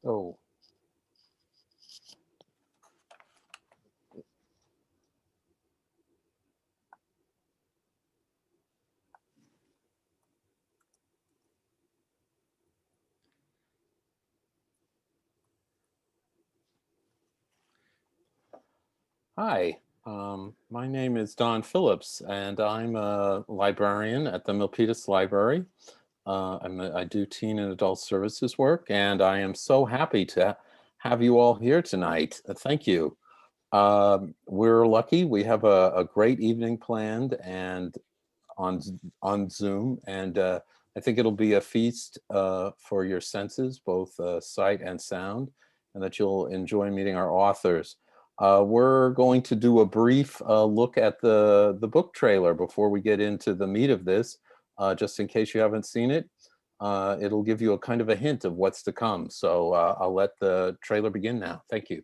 Oh. Hi, my name is Don Phillips, and I'm a librarian at the Milpitas Library. I do teen and adult services work, and I am so happy to have you all here tonight. Thank you. We're lucky. We have a great evening planned and on Zoom, and I think it'll be a feast for your senses, both sight and sound, and that you'll enjoy meeting our authors. We're going to do a brief look at the book trailer before we get into the meat of this, just in case you haven't seen it. It'll give you a kind of a hint of what's to come. So I'll let the trailer begin now. Thank you.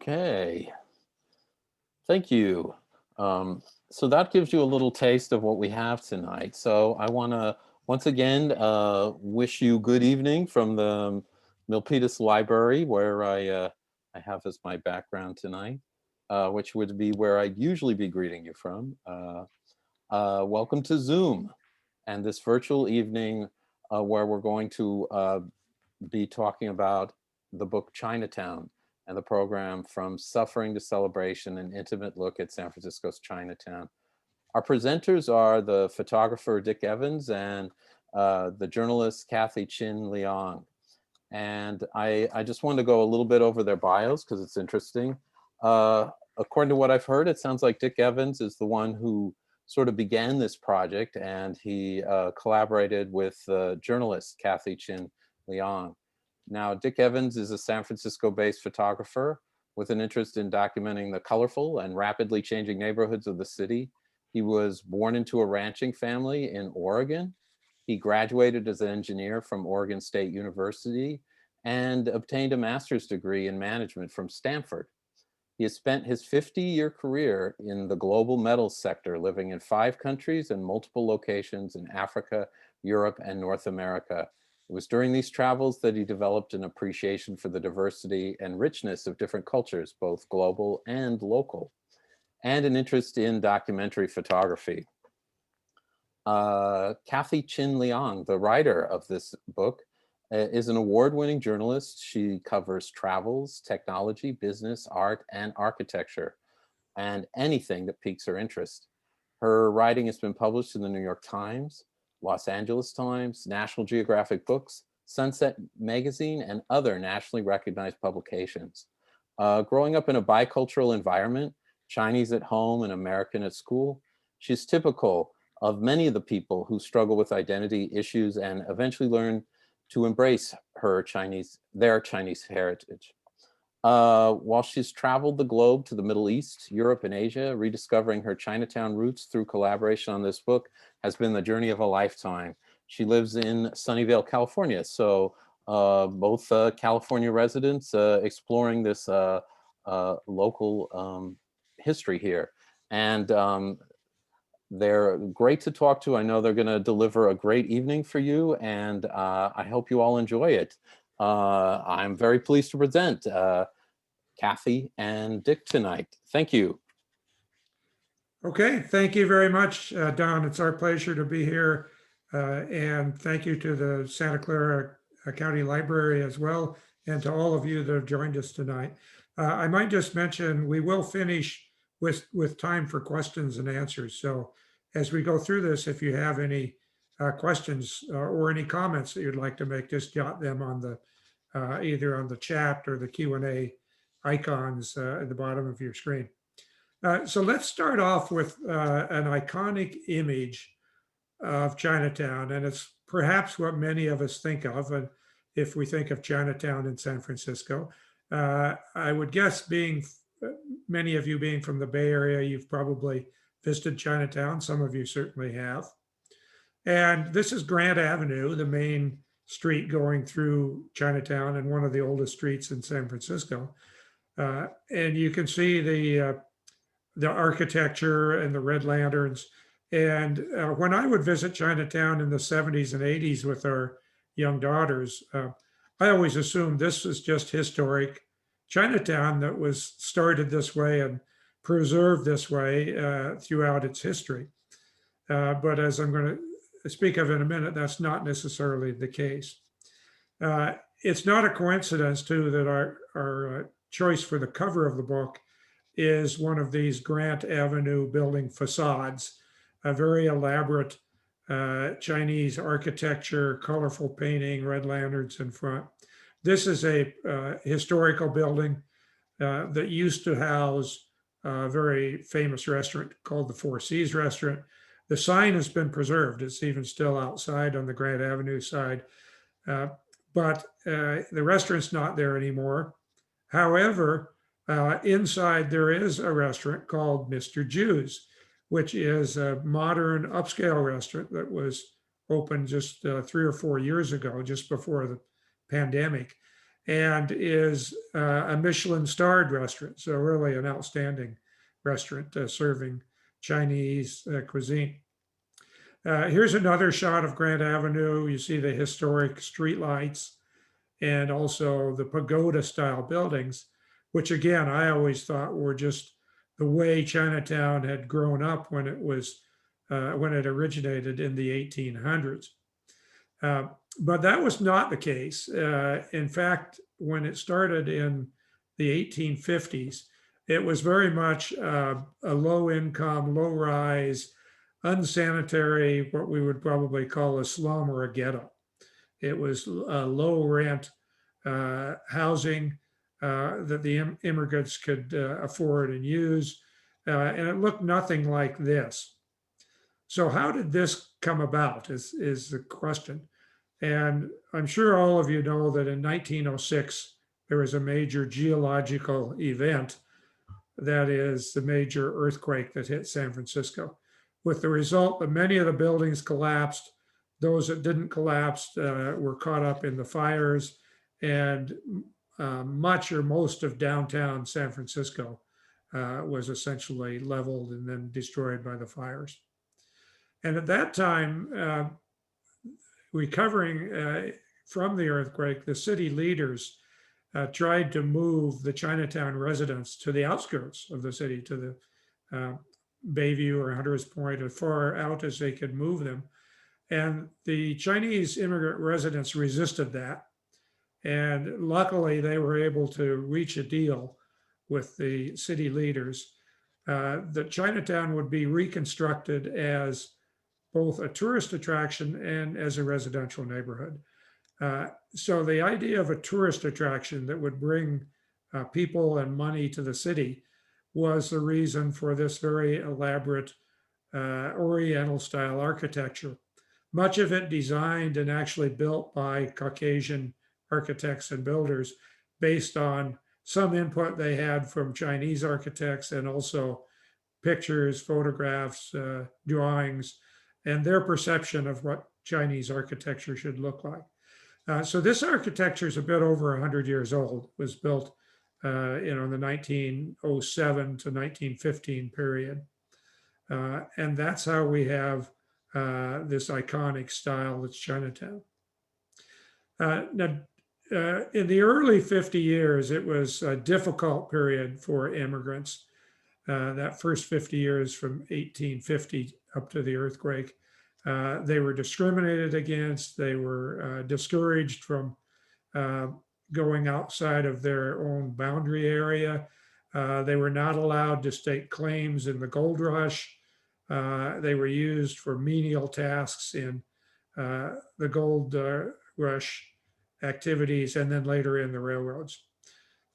Okay, thank you. So that gives you a little taste of what we have tonight. So I want to once again wish you good evening from the Milpitas Library, where I have as my background tonight, which would be where I'd usually be greeting you from. Welcome to Zoom and this virtual evening where we're going to be talking about the book Chinatown and the program From Suffering to Celebration, an intimate look at San Francisco's Chinatown. Our presenters are the photographer Dick Evans and the journalist Kathy Chin Leong. And I just wanted to go a little bit over their bios because it's interesting. According to what I've heard, it sounds like Dick Evans is the one who sort of began this project, and he collaborated with journalist Kathy Chin Leong. Now, Dick Evans is a San Francisco-based photographer with an interest in documenting the colorful and rapidly changing neighborhoods of the city. He was born into a ranching family in Oregon. He graduated as an engineer from Oregon State University and obtained a master's degree in management from Stanford. He has spent his 50-year career in the global metals sector, living in 5 countries and multiple locations in Africa, Europe, and North America. It was during these travels that he developed an appreciation for the diversity and richness of different cultures, both global and local, and an interest in documentary photography. Kathy Chin Leong, the writer of this book, is an award-winning journalist. She covers travels, technology, business, art, and architecture, and anything that piques her interest. Her writing has been published in the New York Times, Los Angeles Times, National Geographic Books, Sunset Magazine, and other nationally recognized publications. Growing up in a bicultural environment, Chinese at home and American at school, she's typical of many of the people who struggle with identity issues and eventually learn to embrace their Chinese heritage. While she's traveled the globe to the Middle East, Europe, and Asia, rediscovering her Chinatown roots through collaboration on this book has been the journey of a lifetime. She lives in Sunnyvale, California, so both California residents exploring this local history here. And they're great to talk to. I know they're going to deliver a great evening for you, and I hope you all enjoy it. I'm very pleased to present Kathy and Dick tonight. Thank you. Okay, thank you very much, Don. It's our pleasure to be here. And thank you to the Santa Clara County Library as well, and to all of you that have joined us tonight. I might just mention we will finish with time for questions and answers. So as we go through this, if you have any questions or any comments that you'd like to make, just jot them on the either on the chat or the Q&A icons at the bottom of your screen. So let's start off with an iconic image of Chinatown, and it's perhaps what many of us think of if we think of Chinatown in San Francisco. I would guess many of you being from the Bay Area, you've probably visited Chinatown. Some of you certainly have. And this is Grant Avenue, the main street going through Chinatown and one of the oldest streets in San Francisco. And you can see the architecture and the red lanterns. And when I would visit Chinatown in the 70s and 80s with our young daughters, I always assumed this was just historic Chinatown that was started this way and preserved this way throughout its history. But as I'm going to speak of in a minute, that's not necessarily the case. It's not a coincidence, too, that our choice for the cover of the book is one of these Grant Avenue building facades, a very elaborate Chinese architecture, colorful painting, red lanterns in front. This is a historical building that used to house a very famous restaurant called the Four Seas Restaurant. The sign has been preserved. It's even still outside on the Grant Avenue side, but the restaurant's not there anymore. However, inside there is a restaurant called Mr. Jew's, which is a modern upscale restaurant that was opened just 3 or 4 years ago, just before the pandemic. and is a Michelin starred restaurant. So really an outstanding restaurant serving Chinese cuisine. Here's another shot of Grant Avenue. You see the historic streetlights and also the pagoda style buildings, which again, I always thought were just the way Chinatown had grown up when when it originated in the 1800s. But that was not the case. In fact, when it started in the 1850s, it was very much a low income, low rise, unsanitary, what we would probably call a slum or a ghetto. It was low rent housing that the immigrants could afford and use. And it looked nothing like this. So, how did this come about? Is the question. And I'm sure all of you know that in 1906, there was a major geological event, that is the major earthquake that hit San Francisco, with the result that many of the buildings collapsed. Those that didn't collapse were caught up in the fires, and much or most of downtown San Francisco was essentially leveled and then destroyed by the fires. And at that time, recovering from the earthquake, the city leaders tried to move the Chinatown residents to the outskirts of the city, to the Bayview or Hunters Point, as far out as they could move them. And the Chinese immigrant residents resisted that. And luckily, they were able to reach a deal with the city leaders that Chinatown would be reconstructed as both a tourist attraction and as a residential neighborhood. So the idea of a tourist attraction that would bring people and money to the city was the reason for this very elaborate Oriental style architecture. Much of it designed and actually built by Caucasian architects and builders based on some input they had from Chinese architects, and also pictures, photographs, drawings, and their perception of what Chinese architecture should look like. So this architecture is a bit over 100 years old. It was built in the 1907 to 1915 period. And that's how we have this iconic style that's Chinatown. Now, in the early 50 years, it was a difficult period for immigrants. That first 50 years from 1850 up to the earthquake, they were discriminated against. They were discouraged from going outside of their own boundary area. They were not allowed to stake claims in the gold rush. They were used for menial tasks in the gold rush activities, and then later in the railroads.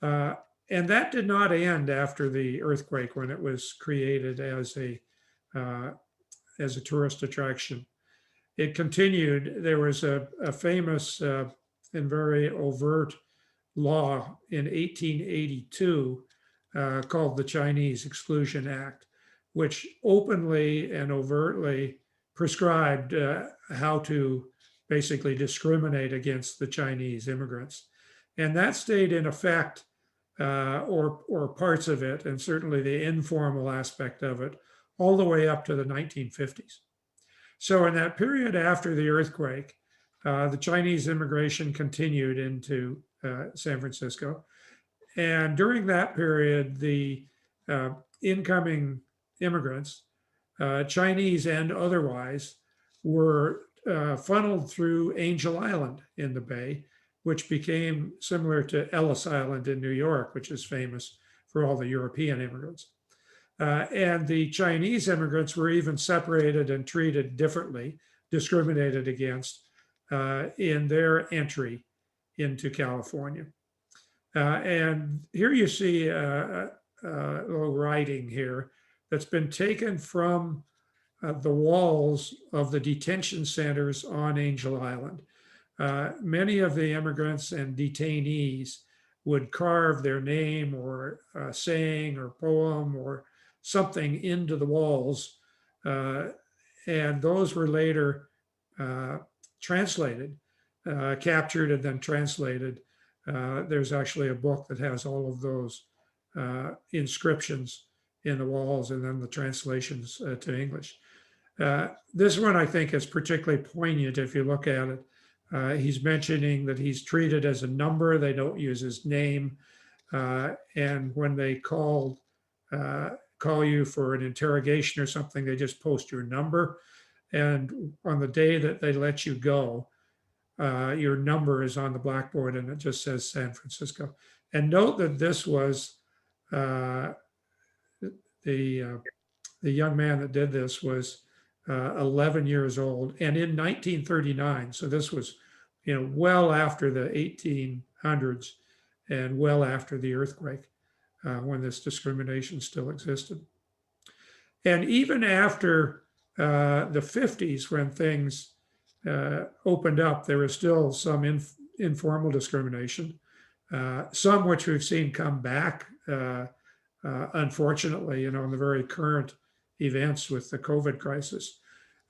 And that did not end after the earthquake, when it was created as a tourist attraction. It continued. There was a famous and very overt law in 1882 called the Chinese Exclusion Act, which openly and overtly prescribed how to basically discriminate against the Chinese immigrants. And that stayed in effect, or parts of it, and certainly the informal aspect of it, all the way up to the 1950s. So in that period after the earthquake, the Chinese immigration continued into San Francisco. And during that period, the incoming immigrants, Chinese and otherwise, were funneled through Angel Island in the Bay, which became similar to Ellis Island in New York, which is famous for all the European immigrants. And the Chinese immigrants were even separated and treated differently, discriminated against in their entry into California. And here you see a little writing here that's been taken from the walls of the detention centers on Angel Island. Many of the immigrants and detainees would carve their name or saying or poem or something into the walls, and those were later translated, captured and then translated There's actually a book that has all of those inscriptions in the walls and then the translations to English. This one I think is particularly poignant if you look at it. He's mentioning that he's treated as a number. They don't use his name. And when they call you for an interrogation or something, they just post your number. And on the day that they let you go, your number is on the blackboard and it just says San Francisco. And note that this was uh, the young man that did this was 11 years old, and in 1939. So this was, well after the 1800s and well after the earthquake, when this discrimination still existed. And even after the 50s, when things opened up, there was still some informal discrimination, some which we've seen come back, unfortunately, in the very current events with the COVID crisis.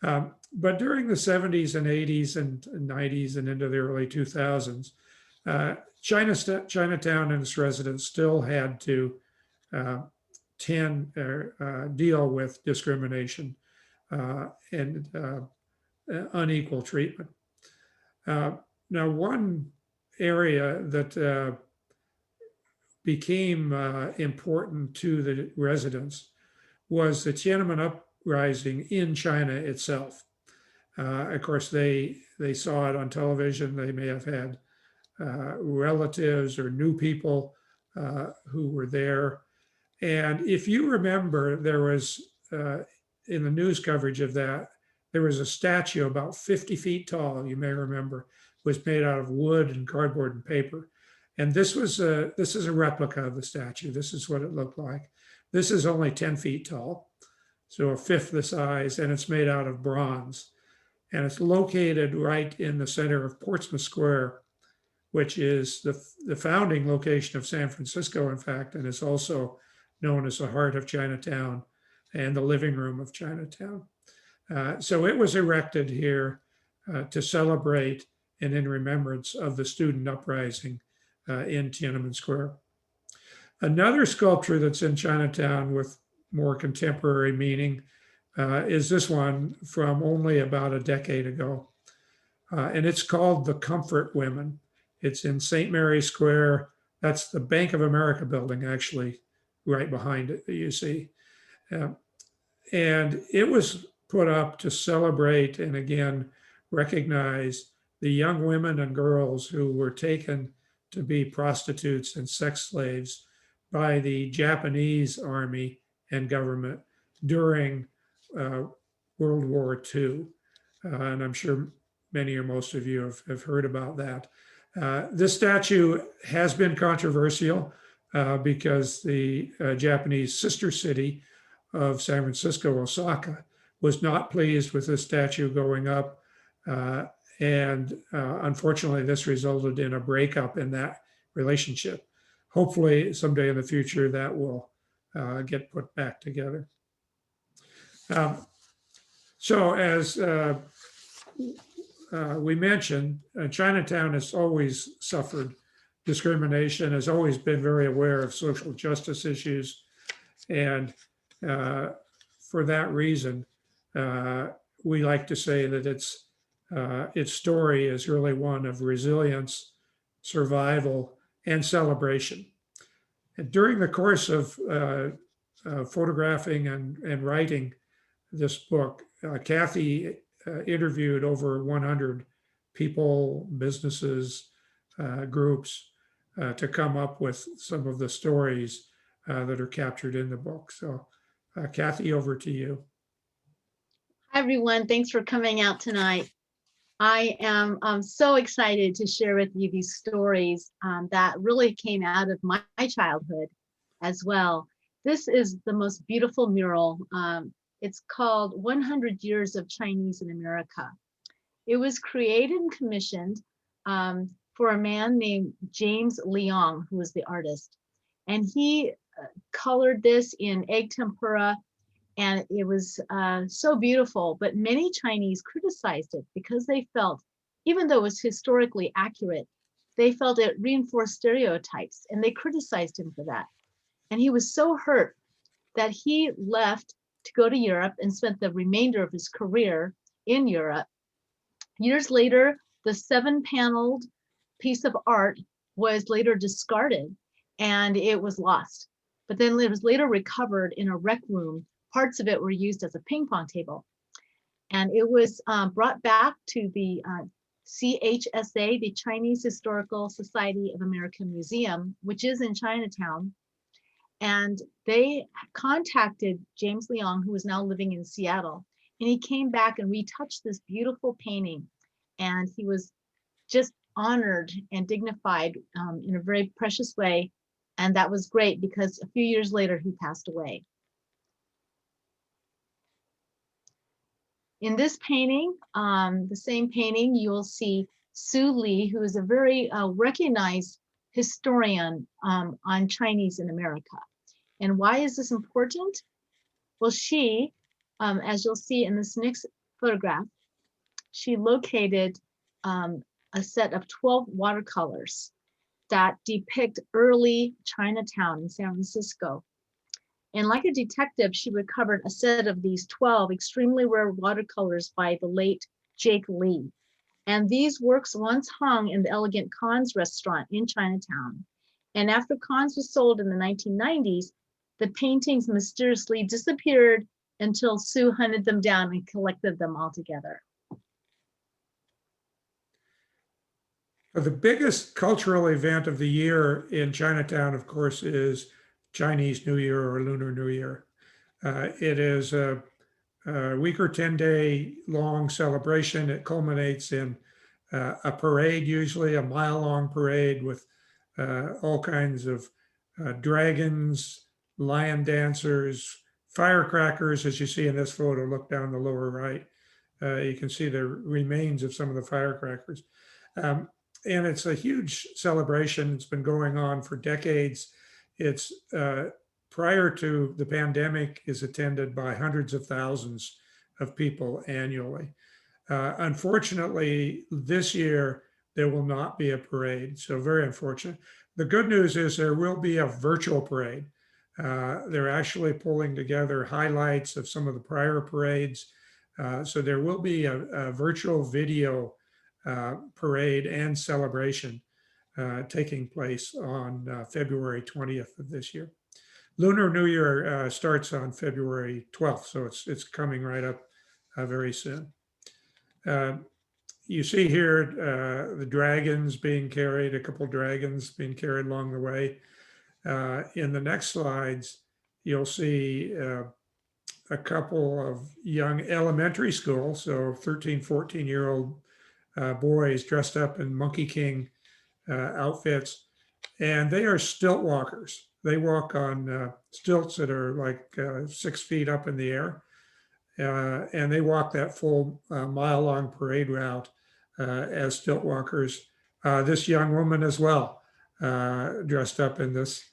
But during the 70s and 80s and 90s and into the early 2000s, Chinatown and its residents still had to deal with discrimination and unequal treatment. Now, one area that became important to the residents was the Tiananmen uprising in China itself. Of course, they saw it on television. They may have had relatives or new people who were there. And if you remember, there was, in the news coverage of that, there was a statue about 50 feet tall, you may remember, was made out of wood and cardboard and paper. And this is a replica of the statue. This is what it looked like. This is only 10 feet tall, so a fifth the size, and it's made out of bronze. And it's located right in the center of Portsmouth Square, which is the founding location of San Francisco, in fact, and is also known as the heart of Chinatown and the living room of Chinatown. So it was erected here to celebrate and in remembrance of the student uprising in Tiananmen Square. Another sculpture that's in Chinatown with more contemporary meaning is this one from only about a decade ago. And it's called The Comfort Women. It's in St. Mary's Square. That's the Bank of America building, actually, right behind it that you see. And it was put up to celebrate and again recognize the young women and girls who were taken to be prostitutes and sex slaves by the Japanese army and government during World War II. And I'm sure many or most of you have heard about that. This statue has been controversial because the Japanese sister city of San Francisco, Osaka, was not pleased with this statue going up. And unfortunately, this resulted in a breakup in that relationship. Hopefully, someday in the future, that will get put back together. So as we mentioned, Chinatown has always suffered discrimination, has always been very aware of social justice issues. And for that reason, we like to say that its story is really one of resilience, survival, and celebration. And during the course of photographing and writing this book, Kathy interviewed over 100 people, businesses, groups to come up with some of the stories that are captured in the book. So Kathy, over to you. Hi, everyone. Thanks for coming out tonight. I am so excited to share with you these stories that really came out of my childhood as well. This is the most beautiful mural. It's called 100 Years of Chinese in America. It was created and commissioned for a man named James Leong, who was the artist. And he colored this in egg tempera, and it was so beautiful. But many Chinese criticized it because they felt, even though it was historically accurate, they felt it reinforced stereotypes and they criticized him for that. And he was so hurt that he left to go to Europe and spent the remainder of his career in Europe. Years later, the 7-paneled piece of art was later discarded and it was lost. But then it was later recovered in a rec room. Parts of it were used as a ping pong table. And it was brought back to the CHSA, the Chinese Historical Society of America Museum, which is in Chinatown. And they contacted James Leong, who is now living in Seattle. And he came back and retouched this beautiful painting. And he was just honored and dignified in a very precious way. And that was great because a few years later, he passed away. In this painting, the same painting, you'll see Sue Lee, who is a very recognized historian on Chinese in America. And why is this important? Well, she, as you'll see in this next photograph, she located a set of 12 watercolors that depict early Chinatown in San Francisco. And like a detective, she recovered a set of these 12 extremely rare watercolors by the late Jake Lee. And these works once hung in the Elegant Khan's restaurant in Chinatown. And after Khan's was sold in the 1990s, the paintings mysteriously disappeared until Sue hunted them down and collected them all together. The biggest cultural event of the year in Chinatown, of course, is Chinese New Year or Lunar New Year. It is a week or 10-day long celebration. It culminates in a parade, usually a mile-long parade with all kinds of dragons, lion dancers, firecrackers, as you see in this photo. Look down the lower right. You can see the remains of some of the firecrackers. And it's a huge celebration. It's been going on for decades. It's prior to the pandemic is attended by hundreds of thousands of people annually. Unfortunately, this year, there will not be a parade. So very unfortunate. The good news is there will be a virtual parade. They're actually pulling together highlights of some of the prior parades. So there will be a virtual video parade and celebration taking place on February 20th of this year. Lunar New Year starts on February 12th, so it's coming right up very soon. You see here the dragons being carried, a couple dragons being carried along the way. In the next slides, you'll see a couple of young elementary school, so 13, 14-year-old boys dressed up in Monkey King outfits, and they are stilt walkers. They walk on stilts that are like 6 feet up in the air, and they walk that full mile-long parade route as stilt walkers. This young woman as well, dressed up in this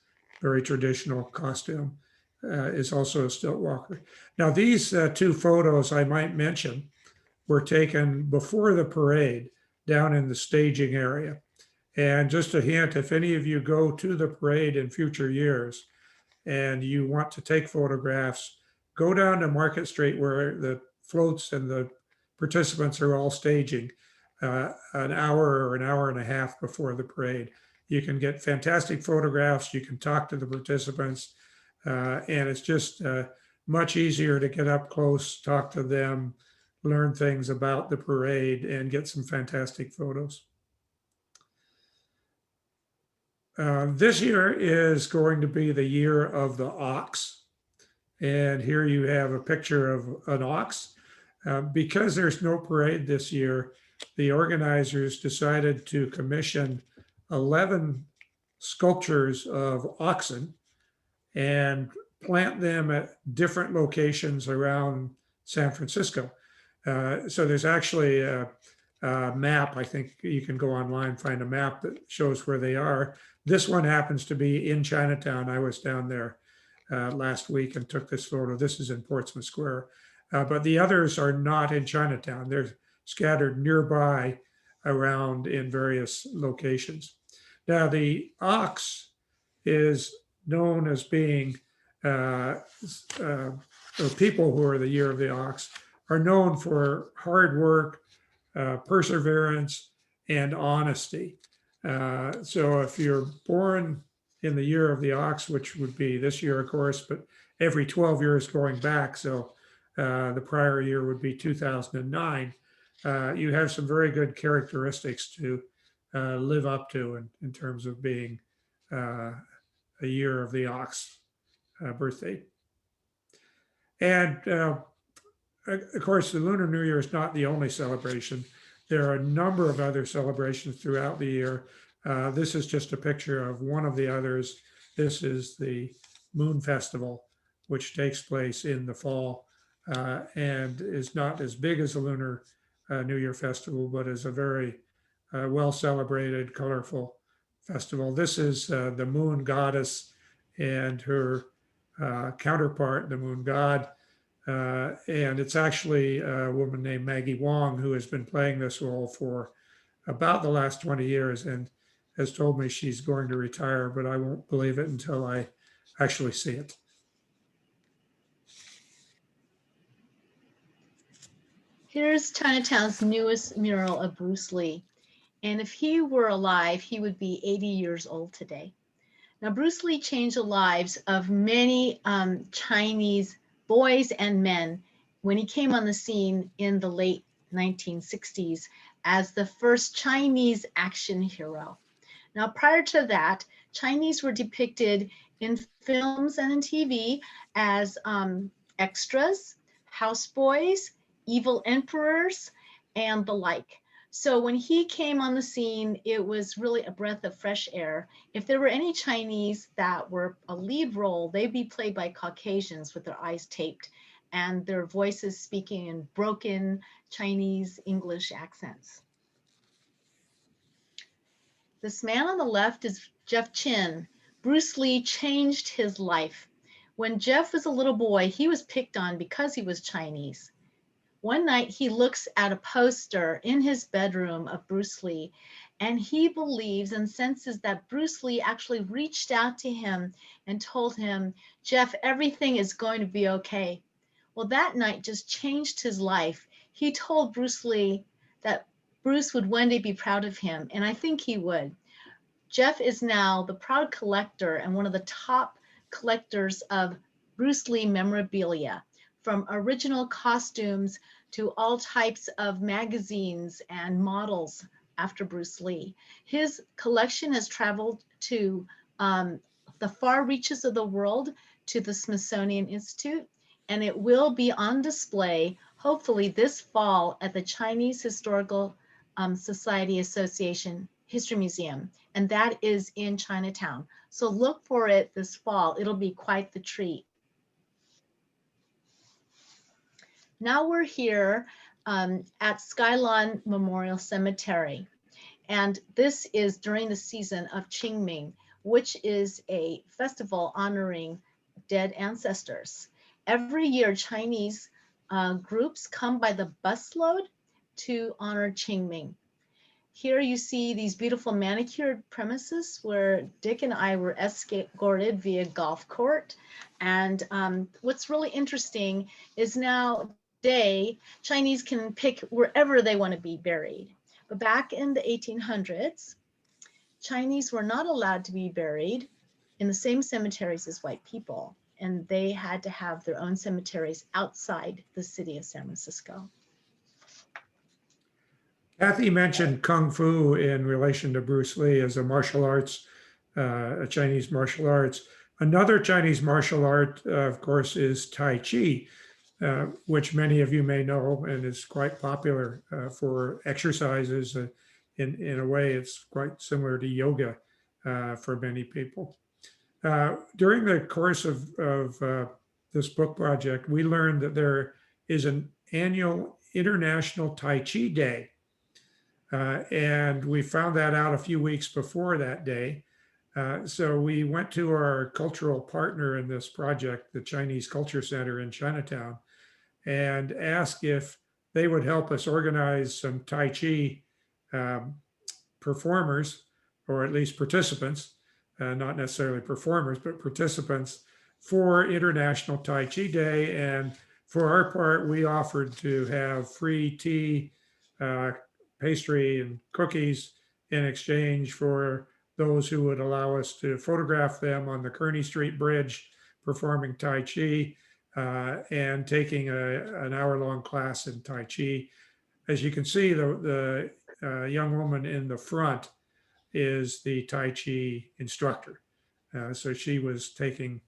very traditional costume, is also a stilt walker. Now, these two photos I might mention were taken before the parade down in the staging area. And just a hint, if any of you go to the parade in future years and you want to take photographs, go down to Market Street where the floats and the participants are all staging an hour or an hour and a half before the parade. You can get fantastic photographs. You can talk to the participants, and it's just much easier to get up close, talk to them, learn things about the parade, and get some fantastic photos. This year is going to be the year of the ox. And here you have a picture of an ox. Because there's no parade this year, the organizers decided to commission 11 sculptures of oxen and plant them at different locations around San Francisco. So there's actually a map. I think you can go online, find a map that shows where they are. This one happens to be in Chinatown. I was down there last week and took this photo. This is in Portsmouth Square. But the others are not in Chinatown. They're scattered nearby around in various locations. Now, the ox is known as being, or people who are the year of the ox are known for hard work, perseverance, and honesty. So if you're born in the year of the ox, which would be this year, of course, but every 12 years going back, so the prior year would be 2009, you have some very good characteristics to live up to in terms of being a year of the ox birthday. And of course, the Lunar New Year is not the only celebration. There are a number of other celebrations throughout the year. This is just a picture of one of the others. This is the Moon Festival, which takes place in the fall and is not as big as the Lunar New Year Festival, but is a very well celebrated, colorful festival. This is the moon goddess and her counterpart, the moon god. And it's actually a woman named Maggie Wong who has been playing this role for about the last 20 years and has told me she's going to retire, but I won't believe it until I actually see it. Here's Chinatown's newest mural of Bruce Lee. And if he were alive, he would be 80 years old today. Now, Bruce Lee changed the lives of many Chinese boys and men when he came on the scene in the late 1960s as the first Chinese action hero. Now, prior to that, Chinese were depicted in films and in TV as extras, houseboys, evil emperors, and the like. So when he came on the scene, it was really a breath of fresh air. If there were any Chinese that were a lead role, they'd be played by Caucasians with their eyes taped and their voices speaking in broken Chinese English accents. This man on the left is Jeff Chin. Bruce Lee changed his life. When Jeff was a little boy, he was picked on because he was Chinese. One night he looks at a poster in his bedroom of Bruce Lee, and he believes and senses that Bruce Lee actually reached out to him and told him, "Jeff, everything is going to be okay." Well, that night just changed his life. He told Bruce Lee that Bruce would one day be proud of him, and I think he would. Jeff is now the proud collector and one of the top collectors of Bruce Lee memorabilia, from original costumes to all types of magazines and models after Bruce Lee. His collection has traveled to the far reaches of the world, to the Smithsonian Institute, and it will be on display, hopefully this fall, at the Chinese Historical Society Association History Museum, and that is in Chinatown. So look for it this fall. It'll be quite the treat. Now we're here at Skylawn Memorial Cemetery, and this is during the season of Qingming, which is a festival honoring dead ancestors. Every year, Chinese groups come by the busload to honor Qingming. Here you see these beautiful manicured premises where Dick and I were escorted via golf court. And what's really interesting is nowadays, Chinese can pick wherever they want to be buried. But back in the 1800s, Chinese were not allowed to be buried in the same cemeteries as white people, and they had to have their own cemeteries outside the city of San Francisco. Kathy mentioned Kung Fu in relation to Bruce Lee as a martial arts, a Chinese martial arts. Another Chinese martial art, of course, is Tai Chi, which many of you may know and is quite popular for exercises. In a way, it's quite similar to yoga for many people. During the course of this book project, we learned that there is an annual International Tai Chi Day. And we found that out a few weeks before that day. So we went to our cultural partner in this project, the Chinese Culture Center in Chinatown, and asked if they would help us organize some Tai Chi um, performers, or at least participants, not necessarily performers, but participants for International Tai Chi Day. And for our part, we offered to have free tea, pastry, and cookies in exchange for those who would allow us to photograph them on the Kearney Street Bridge performing Tai Chi and taking an hour-long class in Tai Chi. As you can see, the young woman in the front is the Tai Chi instructor. So she was taking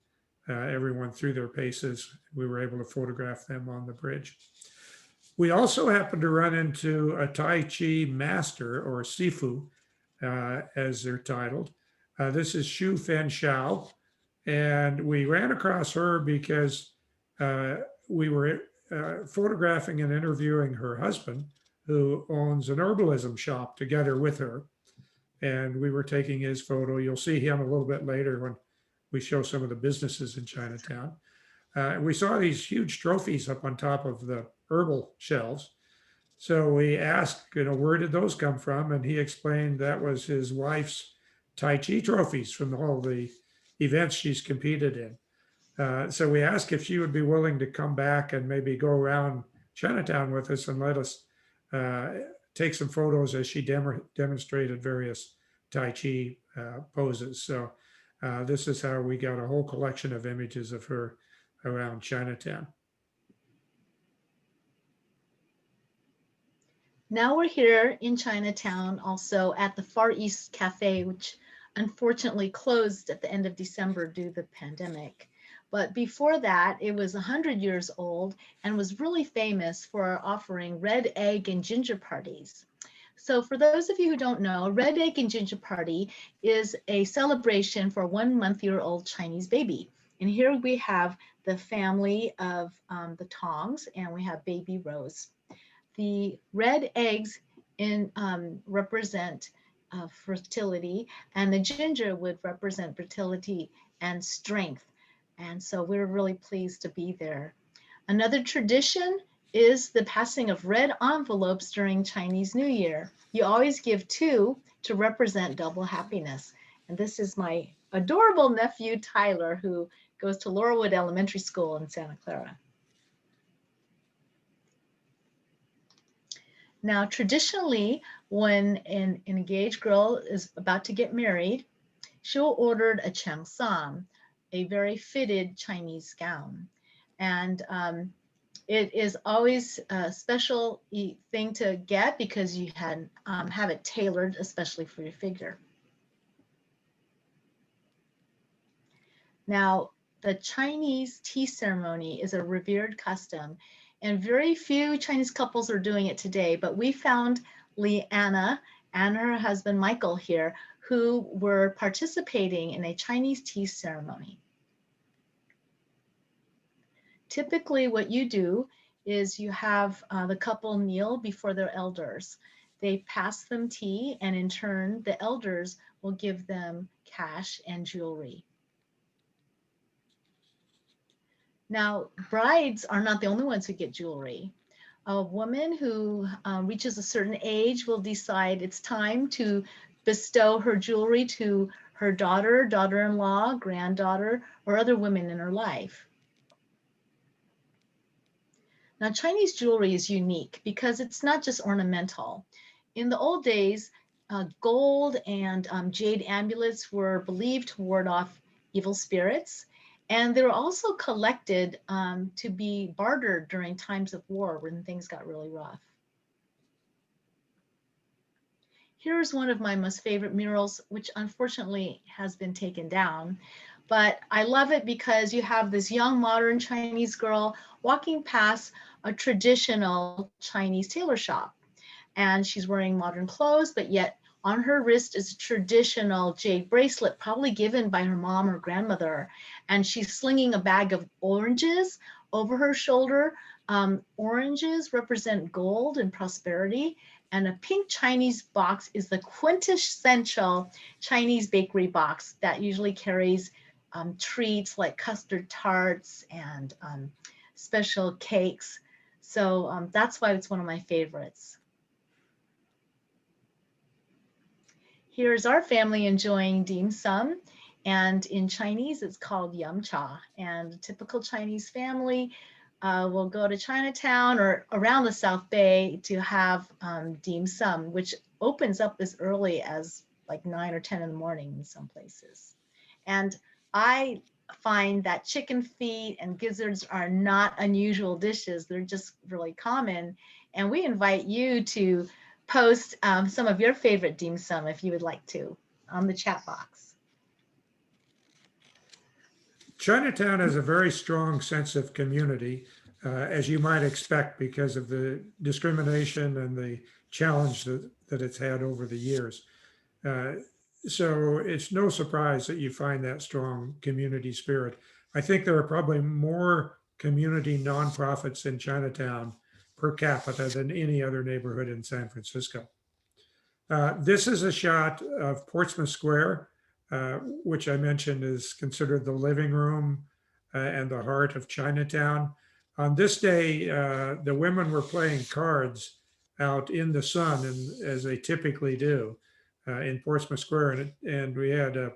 everyone through their paces. We were able to photograph them on the bridge. We also happened to run into a Tai Chi master, or Sifu, as they're titled. This is Xu Fen Xiao. And we ran across her because we were photographing and interviewing her husband, who owns an herbalism shop, together with her. And we were taking his photo. You'll see him a little bit later when we show some of the businesses in Chinatown. We saw these huge trophies up on top of the herbal shelves. So we asked, where did those come from? And he explained that was his wife's Tai Chi trophies from all the events she's competed in. So we asked if she would be willing to come back and maybe go around Chinatown with us and let us take some photos as she demonstrated various Tai Chi poses. So this is how we got a whole collection of images of her around Chinatown. Now we're here in Chinatown, also at the Far East Cafe, which unfortunately closed at the end of December due to the pandemic. But before that, it was 100 years old and was really famous for offering red egg and ginger parties. So for those of you who don't know, red egg and ginger party is a celebration for a 1-month-old Chinese baby. And here we have the family of the Tongs, and we have baby Rose. The red eggs represent fertility, and the ginger would represent fertility and strength. And so we're really pleased to be there. Another tradition is the passing of red envelopes during Chinese New Year. You always give 2 to represent double happiness. And this is my adorable nephew, Tyler, who goes to Laurelwood Elementary School in Santa Clara. Now, traditionally, when an engaged girl is about to get married, she'll order a cheongsam, a very fitted Chinese gown. And it is always a special thing to get because you have it tailored especially for your figure. Now, the Chinese tea ceremony is a revered custom, and very few Chinese couples are doing it today, but we found Leanna and her husband Michael here who were participating in a Chinese tea ceremony. Typically what you do is you have the couple kneel before their elders. They pass them tea, and in turn, the elders will give them cash and jewelry. Now, brides are not the only ones who get jewelry. A woman who reaches a certain age will decide it's time to bestow her jewelry to her daughter, daughter-in-law, granddaughter, or other women in her life. Now, Chinese jewelry is unique because it's not just ornamental. In the old days, gold and jade amulets were believed to ward off evil spirits. And they were also collected to be bartered during times of war when things got really rough. Here's one of my most favorite murals, which unfortunately has been taken down. But I love it because you have this young modern Chinese girl walking past a traditional Chinese tailor shop. And she's wearing modern clothes, but yet on her wrist is a traditional jade bracelet, probably given by her mom or grandmother. And she's slinging a bag of oranges over her shoulder. Oranges represent gold and prosperity. And a pink Chinese box is the quintessential Chinese bakery box that usually carries treats like custard tarts and special cakes. So that's why it's one of my favorites. here's our family enjoying dim sum. And in Chinese, it's called yum cha. And a typical Chinese family will go to Chinatown or around the South Bay to have dim sum, which opens up as early as like 9 or 10 in the morning in some places. And I find that chicken feet and gizzards are not unusual dishes. They're just really common. And we invite you to post some of your favorite dim sum if you would like to on the chat box. Chinatown has a very strong sense of community, as you might expect, because of the discrimination and the challenge that it's had over the years. So it's no surprise that you find that strong community spirit. I think there are probably more community nonprofits in Chinatown per capita than any other neighborhood in San Francisco. This is a shot of Portsmouth Square, which I mentioned is considered the living room and the heart of Chinatown. On this day, the women were playing cards out in the sun, and as they typically do in Portsmouth Square, and we had a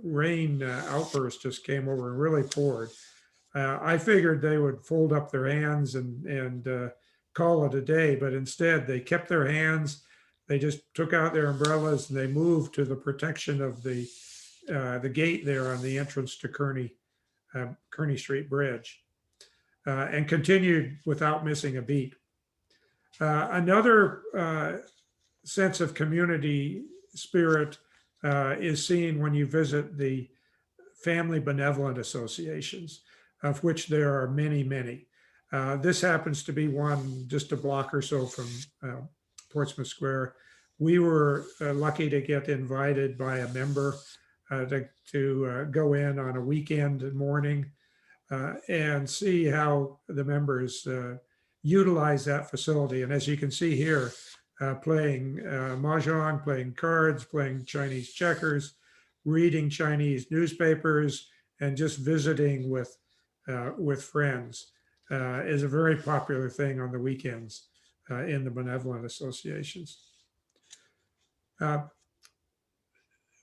rain outburst just came over and really poured. I figured they would fold up their hands and call it a day, but instead they kept their hands. They just took out their umbrellas and they moved to the protection of the gate there on the entrance to Kearny Street Bridge, and continued without missing a beat. Another sense of community spirit is seen when you visit the family benevolent associations, of which there are many, many. This happens to be one just a block or so from Portsmouth Square. We were lucky to get invited by a member to go in on a weekend morning and see how the members utilize that facility. And as you can see here, playing mahjong, playing cards, playing Chinese checkers, reading Chinese newspapers, and just visiting with friends is a very popular thing on the weekends in the benevolent associations.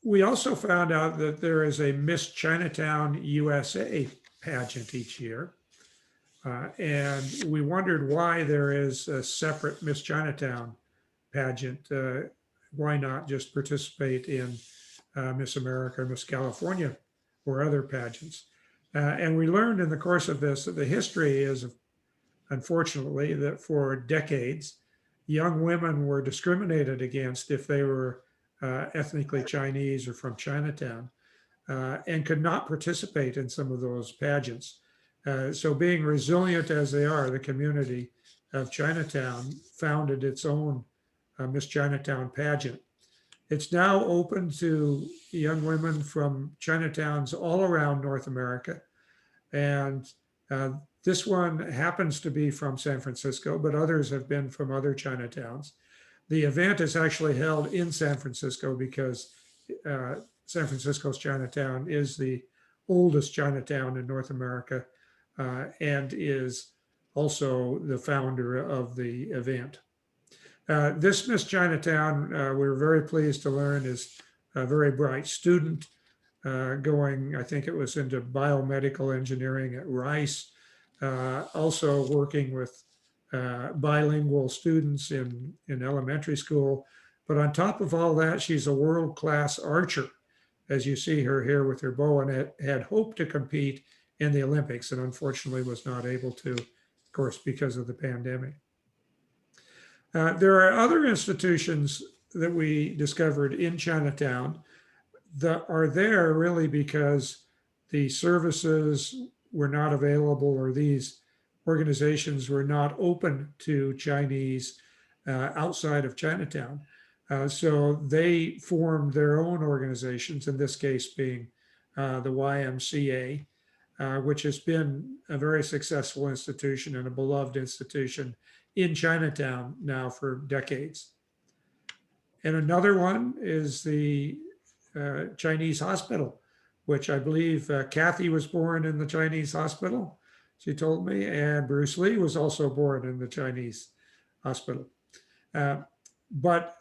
We also found out that there is a Miss Chinatown USA pageant each year. And we wondered why there is a separate Miss Chinatown pageant. Why not just participate in Miss America, Miss California, or other pageants? And we learned in the course of this that the history is, unfortunately, that for decades, young women were discriminated against if they were ethnically Chinese or from Chinatown, and could not participate in some of those pageants. So being resilient as they are, the community of Chinatown founded its own Miss Chinatown pageant. It's now open to young women from Chinatowns all around North America. And this one happens to be from San Francisco, but others have been from other Chinatowns. The event is actually held in San Francisco because San Francisco's Chinatown is the oldest Chinatown in North America and is also the founder of the event. This Miss Chinatown, we were very pleased to learn, is a very bright student going, I think it was into biomedical engineering at Rice, also working with bilingual students in elementary school. But on top of all that, she's a world-class archer, as you see her here with her bow, and had hoped to compete in the Olympics and unfortunately was not able to, of course, because of the pandemic. There are other institutions that we discovered in Chinatown that are there really because the services were not available, or these organizations were not open to Chinese outside of Chinatown. So they formed their own organizations, in this case being the YMCA, which has been a very successful institution and a beloved institution in Chinatown now for decades. And another one is the Chinese hospital, which I believe Kathy was born in the Chinese hospital, she told me, and Bruce Lee was also born in the Chinese hospital. But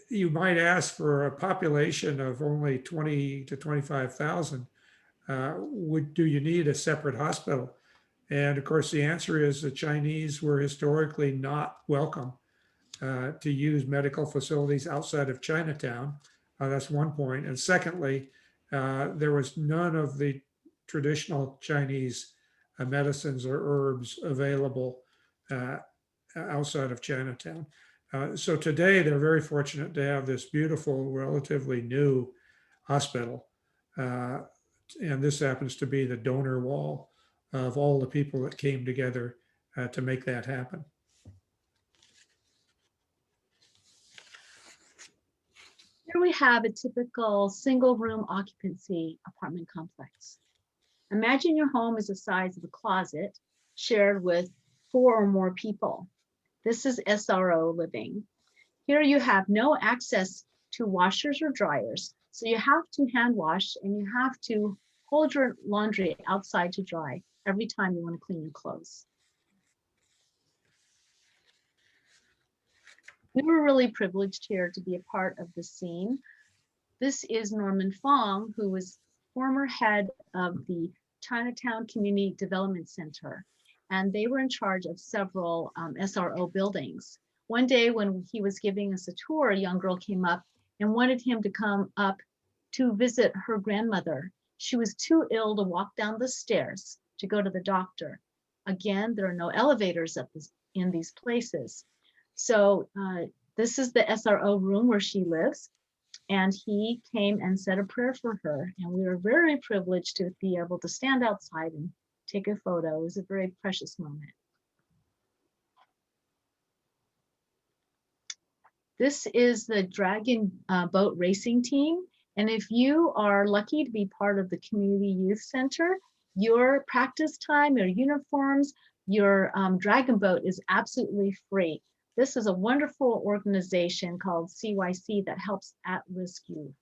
you might ask, for a population of only 20 to 25,000, do you need a separate hospital? And of course, the answer is the Chinese were historically not welcome to use medical facilities outside of Chinatown. That's one point. And secondly, there was none of the traditional Chinese medicines or herbs available outside of Chinatown. So today they're very fortunate to have this beautiful, relatively new hospital. And this happens to be the donor wall of all the people that came together to make that happen. Here we have a typical single room occupancy apartment complex. Imagine your home is the size of a closet shared with 4 or more people. This is SRO living. Here you have no access to washers or dryers, so you have to hand wash and you have to hold your laundry outside to dry every time you want to clean your clothes. We were really privileged here to be a part of the scene. This is Norman Fong, who was former head of the Chinatown Community Development Center, and they were in charge of several SRO buildings. One day when he was giving us a tour, a young girl came up and wanted him to come up to visit her grandmother. She was too ill to walk down the stairs to go to the doctor. Again, there are no elevators in these places. So this is the SRO room where she lives. And he came and said a prayer for her. And we were very privileged to be able to stand outside and take a photo. It was a very precious moment. This is the Dragon boat racing team. And if you are lucky to be part of the Community Youth Center, your practice time, your uniforms, your Dragon boat is absolutely free. This is a wonderful organization called CYC that helps at-risk youth.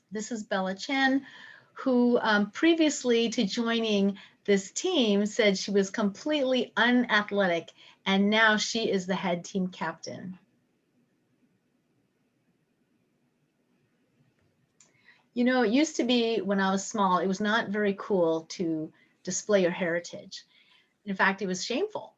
This is Bella Chen, who previously to joining this team said she was completely unathletic, and now she is the head team captain. You know, it used to be when I was small, it was not very cool to display your heritage. In fact, it was shameful.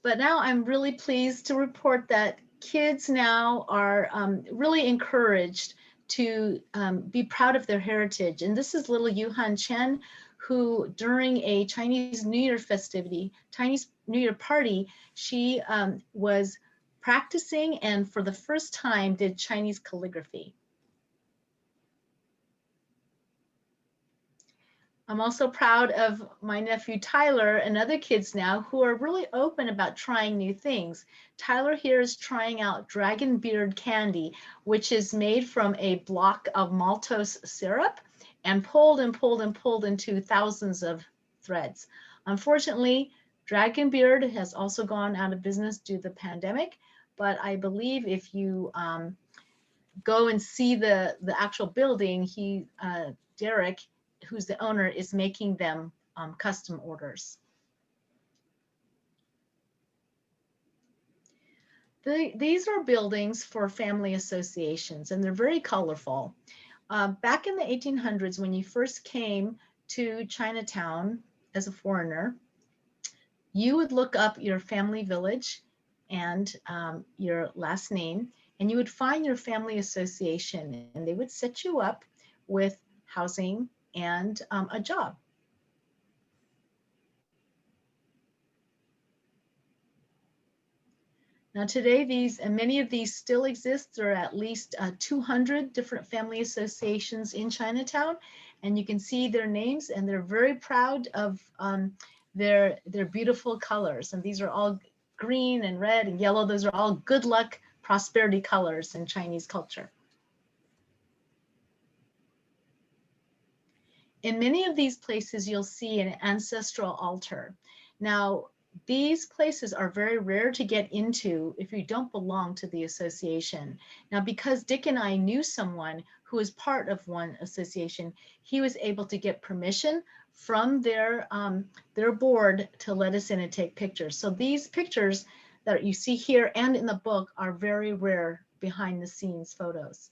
But now I'm really pleased to report that kids now are really encouraged to be proud of their heritage. And this is little Yuhan Chen, who during a Chinese New Year festivity, Chinese New Year party, she was practicing and for the first time did Chinese calligraphy. I'm also proud of my nephew Tyler and other kids now who are really open about trying new things. Tyler here is trying out dragon beard candy, which is made from a block of maltose syrup and pulled and pulled and pulled into thousands of threads. Unfortunately, dragon beard has also gone out of business due to the pandemic, but I believe if you go and see the actual building, Derek, who's the owner, is making them custom orders. These are buildings for family associations, and they're very colorful. Back in the 1800s, when you first came to Chinatown as a foreigner, you would look up your family village and your last name, and you would find your family association, and they would set you up with housing and a job. Now today, many of these still exist. There are at least 200 different family associations in Chinatown, and you can see their names, and they're very proud of their beautiful colors. And these are all green and red and yellow. Those are all good luck, prosperity colors in Chinese culture. In many of these places, you'll see an ancestral altar. Now, these places are very rare to get into if you don't belong to the association. Now, because Dick and I knew someone who was part of one association, he was able to get permission from their board to let us in and take pictures. So these pictures, that you see here and in the book are very rare behind the scenes photos.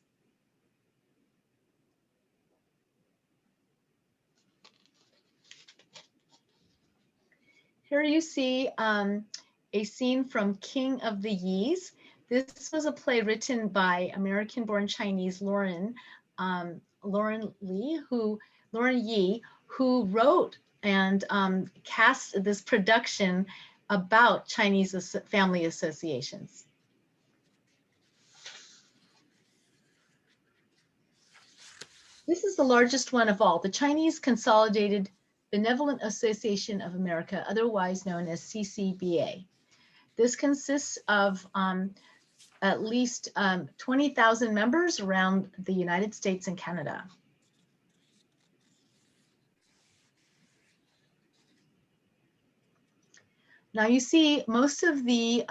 Here you see a scene from King of the Yis. This was a play written by American-born Chinese Lauren Yi, who wrote and cast this production about Chinese family associations. This is the largest one of all, the Chinese Consolidated Benevolent Association of America, otherwise known as CCBA. This consists of at least 20,000 members around the United States and Canada. Now you see most of the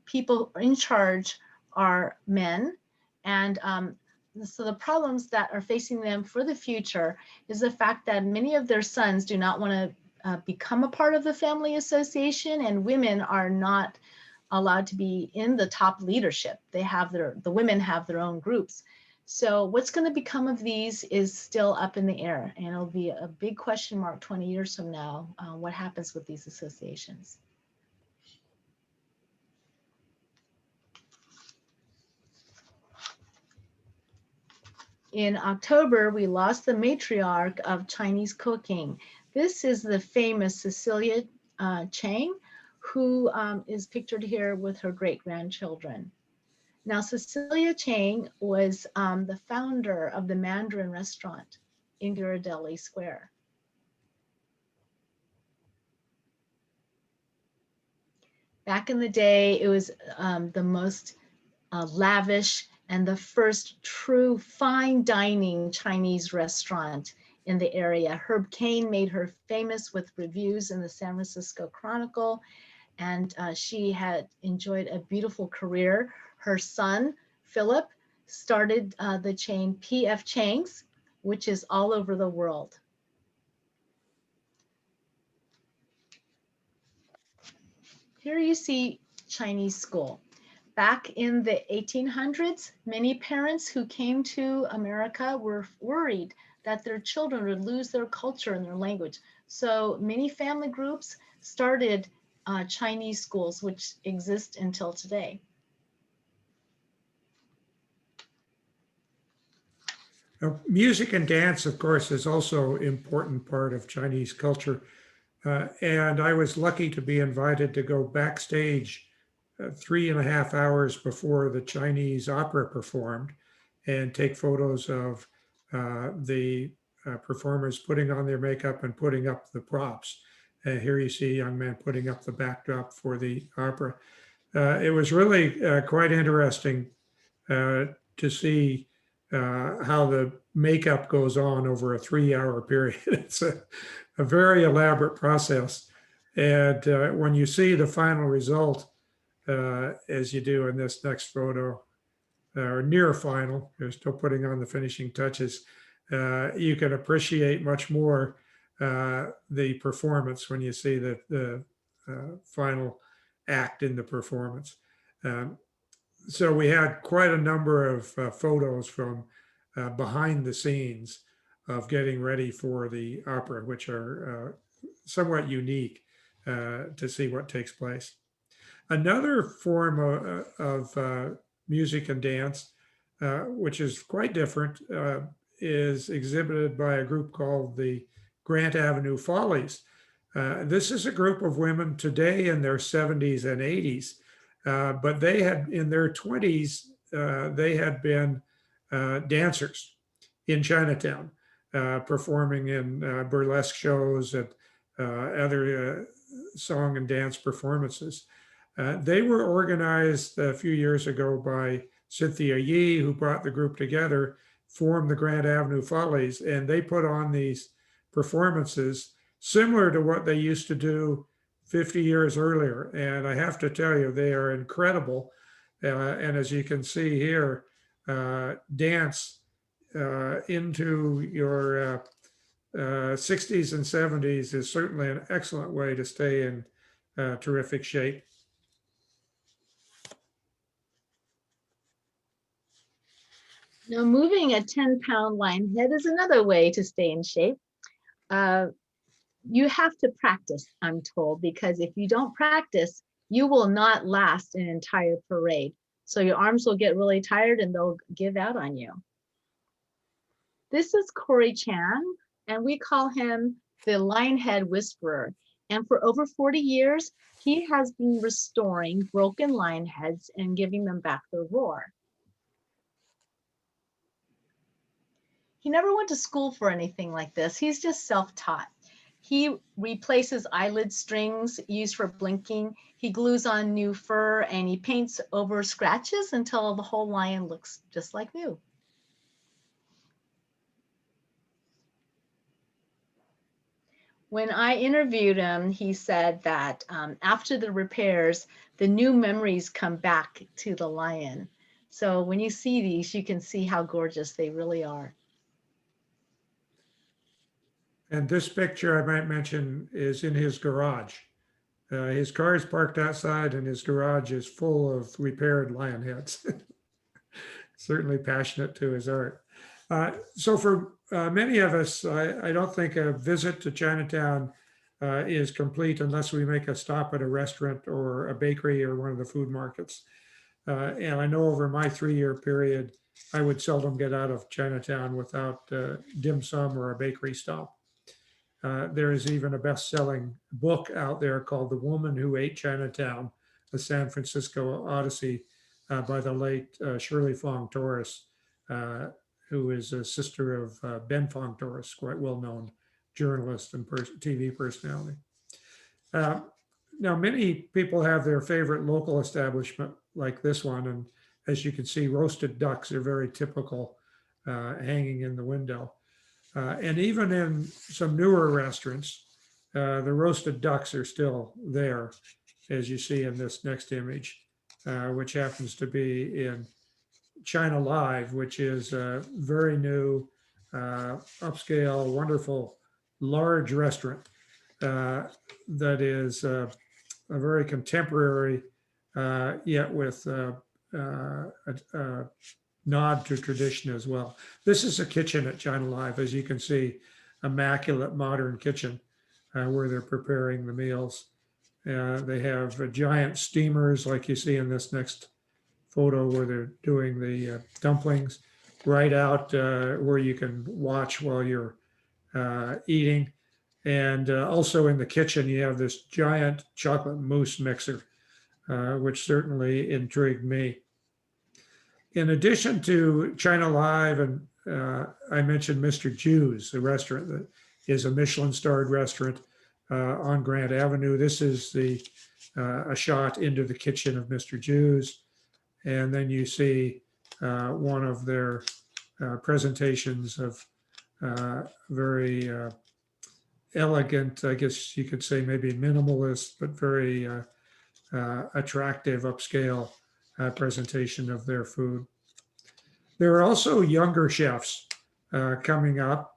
people in charge are men, and so the problems that are facing them for the future is the fact that many of their sons do not want to become a part of the family association, and women are not allowed to be in the top leadership. The women have their own groups. So what's going to become of these is still up in the air, and it'll be a big question mark 20 years from now, what happens with these associations. In October, we lost the matriarch of Chinese cooking. This is the famous Cecilia Chang, who is pictured here with her great-grandchildren. Now, Cecilia Chang was the founder of the Mandarin restaurant in Ghirardelli Square. Back in the day, it was the most lavish and the first true fine dining Chinese restaurant in the area. Herb Caen made her famous with reviews in the San Francisco Chronicle, and she had enjoyed a beautiful career. Her son, Philip, started the chain P.F. Chang's, which is all over the world. Here you see Chinese school. Back in the 1800s, many parents who came to America were worried that their children would lose their culture and their language. So many family groups started Chinese schools, which exist until today. Music and dance, of course, is also an important part of Chinese culture. And I was lucky to be invited to go backstage 3.5 hours before the Chinese opera performed and take photos of the performers putting on their makeup and putting up the props. Here you see a young man putting up the backdrop for the opera. It was really quite interesting to see how the makeup goes on over a 3-hour period. It's a very elaborate process. And when you see the final result, as you do in this next photo, or near final, you're still putting on the finishing touches, you can appreciate much more the performance when you see the final act in the performance. So we had quite a number of photos from behind the scenes of getting ready for the opera, which are somewhat unique to see what takes place. Another form of music and dance, which is quite different, is exhibited by a group called the Grant Avenue Follies. This is a group of women today in their 70s and 80s, but they had, in their 20s, they had been dancers in Chinatown, performing in burlesque shows and other song and dance performances. They were organized a few years ago by Cynthia Yee, who brought the group together, formed the Grant Avenue Follies, and they put on these performances similar to what they used to do 50 years earlier. And I have to tell you, they are incredible. And as you can see here, dance into your 60s and 70s is certainly an excellent way to stay in terrific shape. Now, moving a 10-pound lion head is another way to stay in shape. You have to practice, I'm told, because if you don't practice, you will not last an entire parade. So your arms will get really tired and they'll give out on you. This is Corey Chan, and we call him the lion head whisperer. And for over 40 years, he has been restoring broken lion heads and giving them back their roar. He never went to school for anything like this. He's just self-taught. He replaces eyelid strings used for blinking. He glues on new fur and he paints over scratches until the whole lion looks just like new. When I interviewed him, he said that after the repairs, the new memories come back to the lion. So when you see these, you can see how gorgeous they really are. And this picture I might mention is in his garage. His car is parked outside and his garage is full of repaired lion heads. Certainly passionate to his art. So for many of us, I don't think a visit to Chinatown is complete unless we make a stop at a restaurant or a bakery or one of the food markets. And I know over my 3-year period, I would seldom get out of Chinatown without dim sum or a bakery stop. There is even a best-selling book out there called The Woman Who Ate Chinatown, a San Francisco Odyssey by the late Shirley Fong Torres, who is a sister of Ben Fong Torres, quite well-known journalist and TV personality. Now, many people have their favorite local establishment like this one, and as you can see, roasted ducks are very typical, hanging in the window. And even in some newer restaurants, the roasted ducks are still there, as you see in this next image, which happens to be in China Live, which is a very new, upscale, wonderful, large restaurant that is a very contemporary, yet with a nod to tradition as well. This is a kitchen at China Live, as you can see, immaculate modern kitchen where they're preparing the meals. They have giant steamers like you see in this next photo where they're doing the dumplings right out where you can watch while you're eating. And also in the kitchen, you have this giant chocolate mousse mixer, which certainly intrigued me. In addition to China Live, and I mentioned Mr. Jew's, a restaurant that is a Michelin-starred restaurant on Grant Avenue. This is a shot into the kitchen of Mr. Jew's. And then you see one of their presentations of very elegant, I guess you could say maybe minimalist, but very attractive upscale presentation of their food. There are also younger chefs coming up,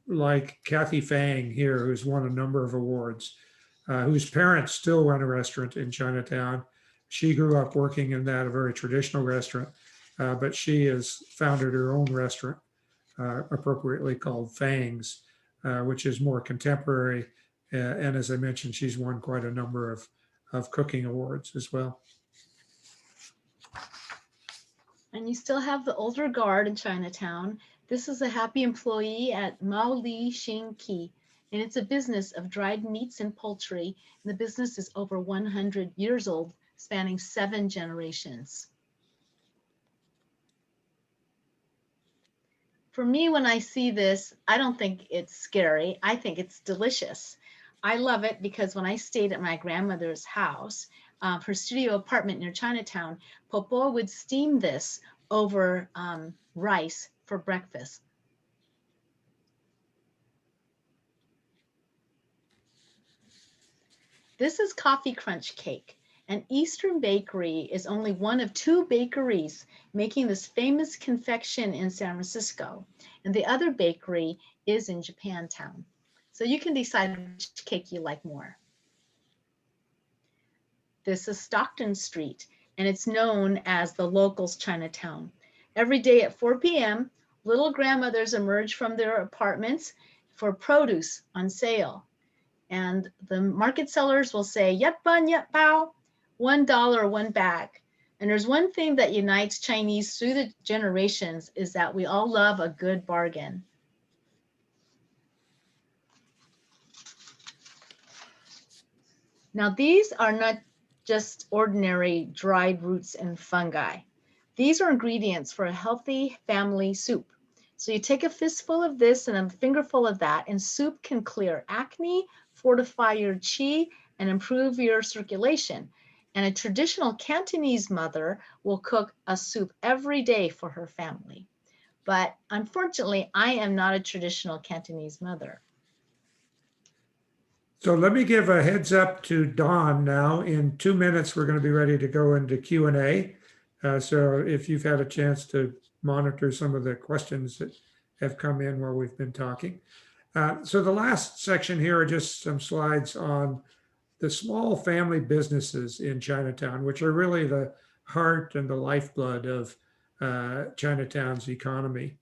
like Kathy Fang here, who's won a number of awards, whose parents still run a restaurant in Chinatown. She grew up working in that, a very traditional restaurant, but she has founded her own restaurant, appropriately called Fang's, which is more contemporary. And as I mentioned, she's won quite a number of cooking awards as well. And you still have the older guard in Chinatown. This is a happy employee at Mao Li Xing Qi, and it's a business of dried meats and poultry. And the business is over 100 years old, spanning 7 generations. For me, when I see this, I don't think it's scary. I think it's delicious. I love it because when I stayed at my grandmother's house, her studio apartment near Chinatown, Popo would steam this over rice for breakfast. This is Coffee Crunch Cake. An Eastern bakery is only one of 2 bakeries making this famous confection in San Francisco. And the other bakery is in Japantown. So you can decide which cake you like more. This is Stockton Street, and it's known as the locals' Chinatown. Every day at 4 p.m., little grandmothers emerge from their apartments for produce on sale. And the market sellers will say, yep bun, yep bao, $1, one bag. And there's one thing that unites Chinese through the generations is that we all love a good bargain. Now, these are not just ordinary dried roots and fungi. These are ingredients for a healthy family soup. So you take a fistful of this and a fingerful of that, and soup can clear acne, fortify your qi, and improve your circulation. And a traditional Cantonese mother will cook a soup every day for her family. But unfortunately, I am not a traditional Cantonese mother. So let me give a heads up to Dawn now. In 2 minutes, we're going to be ready to go into Q&A. So if you've had a chance to monitor some of the questions that have come in while we've been talking. So the last section here are just some slides on the small family businesses in Chinatown, which are really the heart and the lifeblood of Chinatown's economy.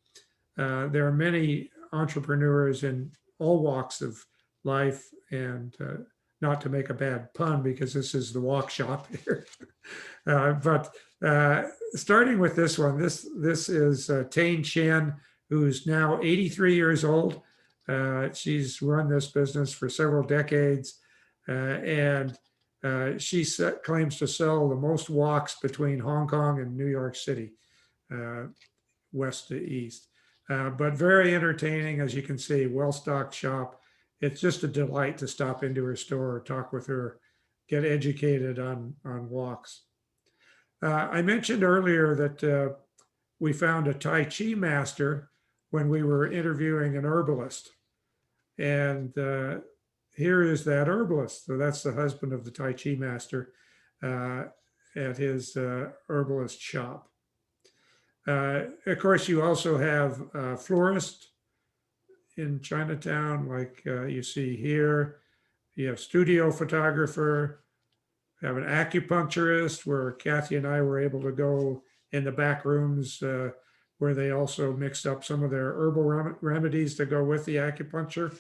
There are many entrepreneurs in all walks of life, and not to make a bad pun because this is the walk shop here. But starting with this one, this is Tain Chen, who's now 83 years old. She's run this business for several decades, and she claims to sell the most walks between Hong Kong and New York City, west to east. But very entertaining, as you can see, well-stocked shop. It's just a delight to stop into her store, talk with her, get educated on walks. I mentioned earlier that we found a Tai Chi master when we were interviewing an herbalist. And here is that herbalist. So that's the husband of the Tai Chi master at his herbalist shop. Of course, you also have a florist in Chinatown, like you see here. You have studio photographer, you have an acupuncturist, where Kathy and I were able to go in the back rooms where they also mixed up some of their herbal remedies to go with the acupuncture,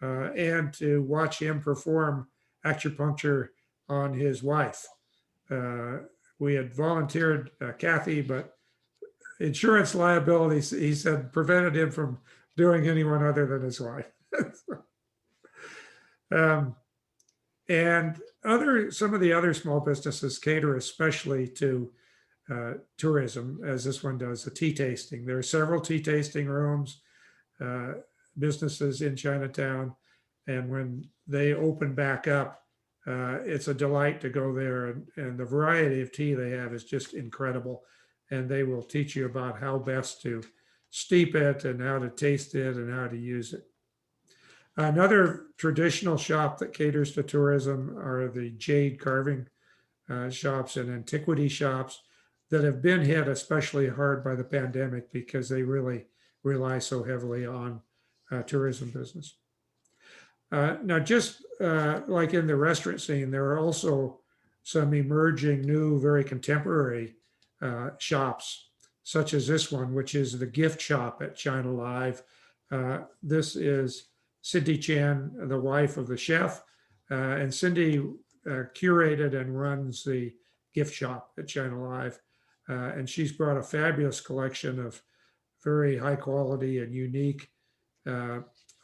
and to watch him perform acupuncture on his wife. We had volunteered Kathy, but insurance liability, he said, prevented him from doing anyone other than his wife. And some of the other small businesses cater especially to tourism, as this one does, the tea tasting. There are several tea tasting rooms, businesses in Chinatown, and when they open back up, it's a delight to go there, and the variety of tea they have is just incredible. And they will teach you about how best to steep it and how to taste it and how to use it. Another traditional shop that caters to tourism are the jade carving shops and antiquity shops that have been hit especially hard by the pandemic because they really rely so heavily on tourism business. Now, just like in the restaurant scene, there are also some emerging new, very contemporary shops, such as this one, which is the gift shop at China Live. This is Cindy Chan, the wife of the chef, and Cindy curated and runs the gift shop at China Live. And she's brought a fabulous collection of very high quality and unique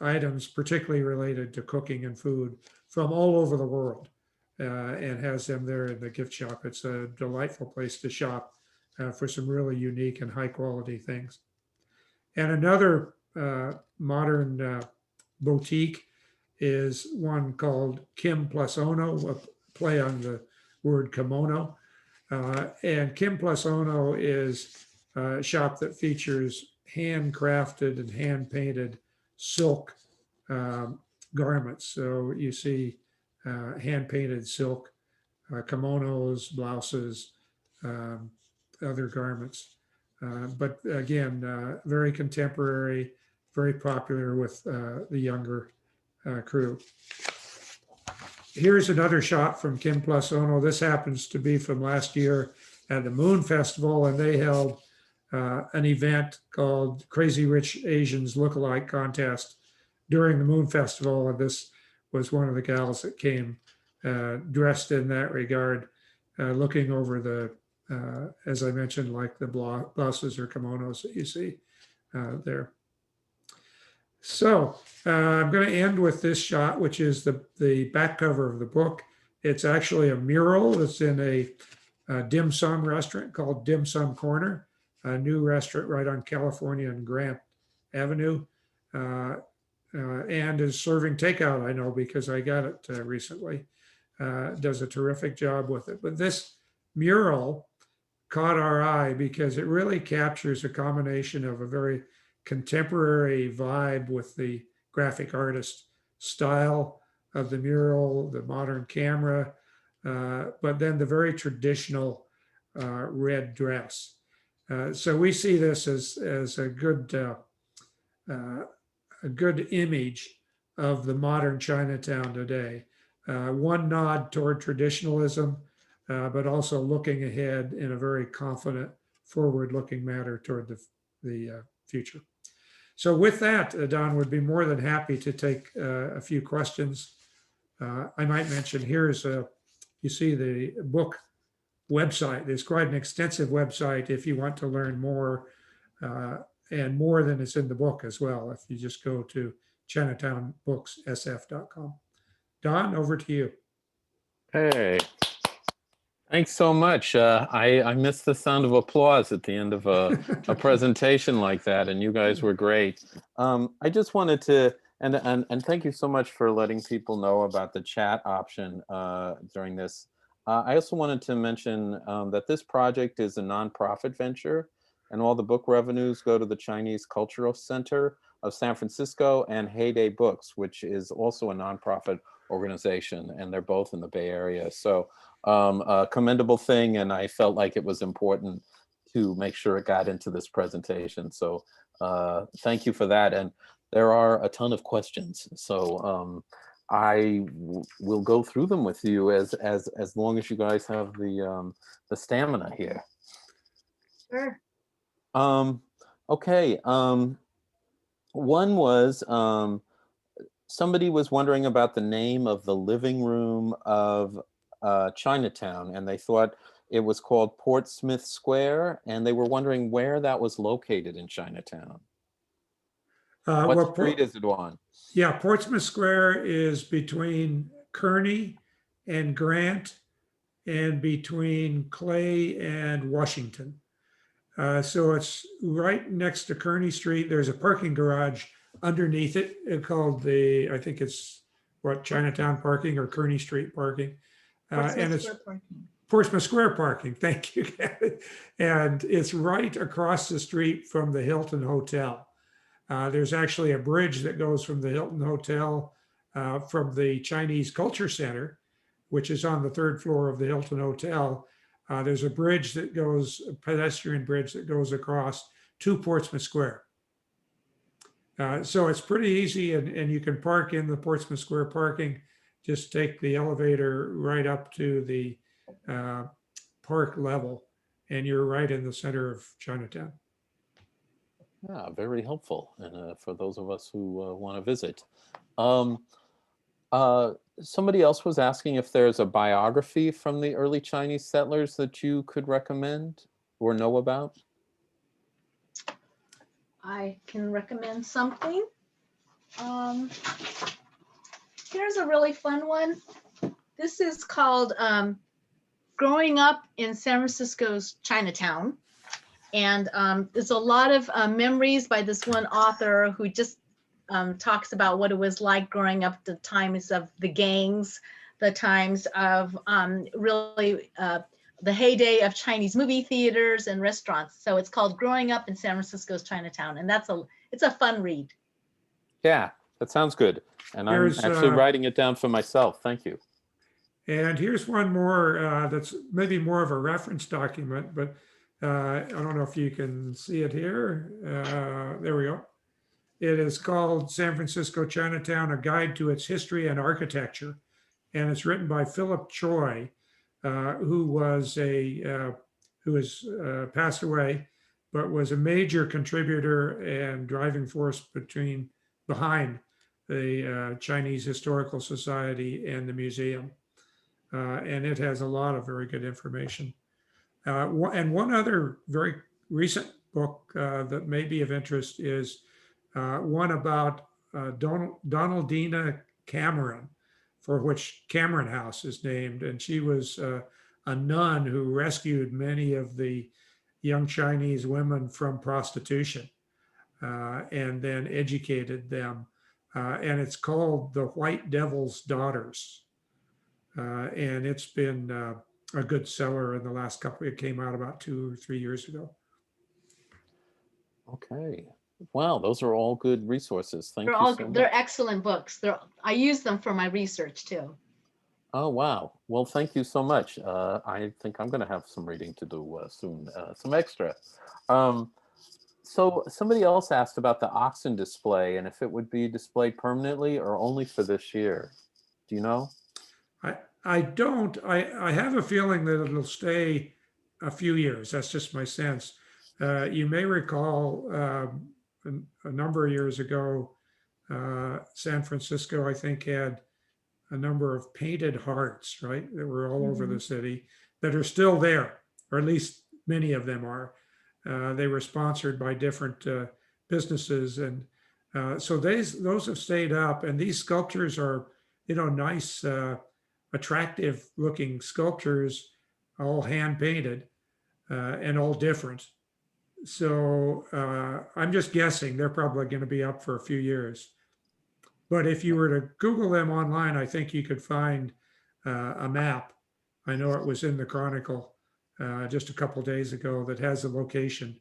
items, particularly related to cooking and food from all over the world, and has them there in the gift shop. It's a delightful place to shop for some really unique and high quality things. And another modern boutique is one called Kim Plus Ono, a play on the word kimono. And Kim Plus Ono is a shop that features handcrafted and hand painted silk garments. So you see hand painted silk kimonos, blouses, other garments. But again, very contemporary, very popular with the younger crew. Here's another shot from Kim Plus Ono. This happens to be from last year at the Moon Festival, and they held an event called Crazy Rich Asians Lookalike Contest during the Moon Festival. And this was one of the gals that came dressed in that regard, looking over the, as I mentioned, like the blouses or kimonos that you see there. So I'm going to end with this shot, which is the back cover of the book. It's actually a mural that's in a dim sum restaurant called Dim Sum Corner, a new restaurant right on California and Grant Avenue, and is serving takeout, I know, because I got it recently. Does a terrific job with it. But this mural caught our eye because it really captures a combination of a very contemporary vibe with the graphic artist style of the mural, the modern camera, but then the very traditional red dress. So we see this as a good image of the modern Chinatown today. One nod toward traditionalism, but also looking ahead in a very confident, forward-looking manner toward the future. So with that, Don would be more than happy to take a few questions. I might mention here's you see the book website. There's quite an extensive website if you want to learn more, and more than is in the book as well. If you just go to ChinatownBooksSF.com. Don, over to you. Hey, thanks so much. I miss the sound of applause at the end of a presentation like that, and you guys were great. I just wanted to, and thank you so much for letting people know about the chat option during this. I also wanted to mention that this project is a nonprofit venture, and all the book revenues go to the Chinese Cultural Center of San Francisco and Heyday Books, which is also a nonprofit organization, and they're both in the Bay Area. So a commendable thing, and I felt like it was important to make sure it got into this presentation. So thank you for that. And there are a ton of questions, so I will go through them with you as long as you guys have the stamina here. Sure. Okay. One was somebody was wondering about the name of the living room of Chinatown, and they thought it was called Portsmouth Square, and they were wondering where that was located in Chinatown. What street is it on? Yeah, Portsmouth Square is between Kearny and Grant and between Clay and Washington. So it's right next to Kearny Street. There's a parking garage underneath it called I think it's Chinatown parking or Kearny Street parking. And it's Portsmouth Square parking. Thank you, Kathy. And it's right across the street from the Hilton Hotel. There's actually a bridge that goes from the Hilton Hotel from the Chinese Culture Center, which is on the third floor of the Hilton Hotel. There's a bridge that goes, a pedestrian bridge that goes across to Portsmouth Square. So it's pretty easy, and you can park in the Portsmouth Square parking. Just take the elevator right up to the park level, and you're right in the center of Chinatown. Yeah, very helpful, and for those of us who want to visit. Somebody else was asking if there's a biography from the early Chinese settlers that you could recommend or know about. I can recommend something. Here's a really fun one. This is called Growing Up in San Francisco's Chinatown. And there's a lot of memories by this one author who just talks about what it was like growing up, the times of the gangs, the times of really the heyday of Chinese movie theaters and restaurants. So it's called Growing Up in San Francisco's Chinatown, and it's a fun read. Yeah, that sounds good. And I'm actually writing it down for myself. Thank you. And here's one more that's maybe more of a reference document, but I don't know if you can see it here. There we go. It is called San Francisco Chinatown, A Guide to Its History and Architecture. And it's written by Philip Choi, who has passed away, but was a major contributor and driving force behind the Chinese Historical Society and the museum. And it has a lot of very good information. And one other very recent book that may be of interest is one about Donaldina Cameron, for which Cameron House is named. And she was a nun who rescued many of the young Chinese women from prostitution and then educated them. And it's called The White Devil's Daughters. And it's been a good seller in the last couple. It came out about 2 or 3 years ago. Okay. Wow, those are all good resources. Thank They're you all so they're much. excellent books. I use them for my research too. Oh, wow. Well, thank you so much. I think I'm going to have some reading to do soon, some extra. So somebody else asked about the oxen display and if it would be displayed permanently or only for this year. Do you know? I don't. I have a feeling that it'll stay a few years. That's just my sense. You may recall a number of years ago, San Francisco, I think, had a number of painted hearts, right, that were all over the city that are still there, or at least many of them are. They were sponsored by different businesses, and so those have stayed up. And these sculptures are, nice, attractive looking sculptures, all hand painted and all different. So I'm just guessing they're probably going to be up for a few years. But if you were to Google them online, I think you could find a map. I know it was in the Chronicle just a couple days ago that has a location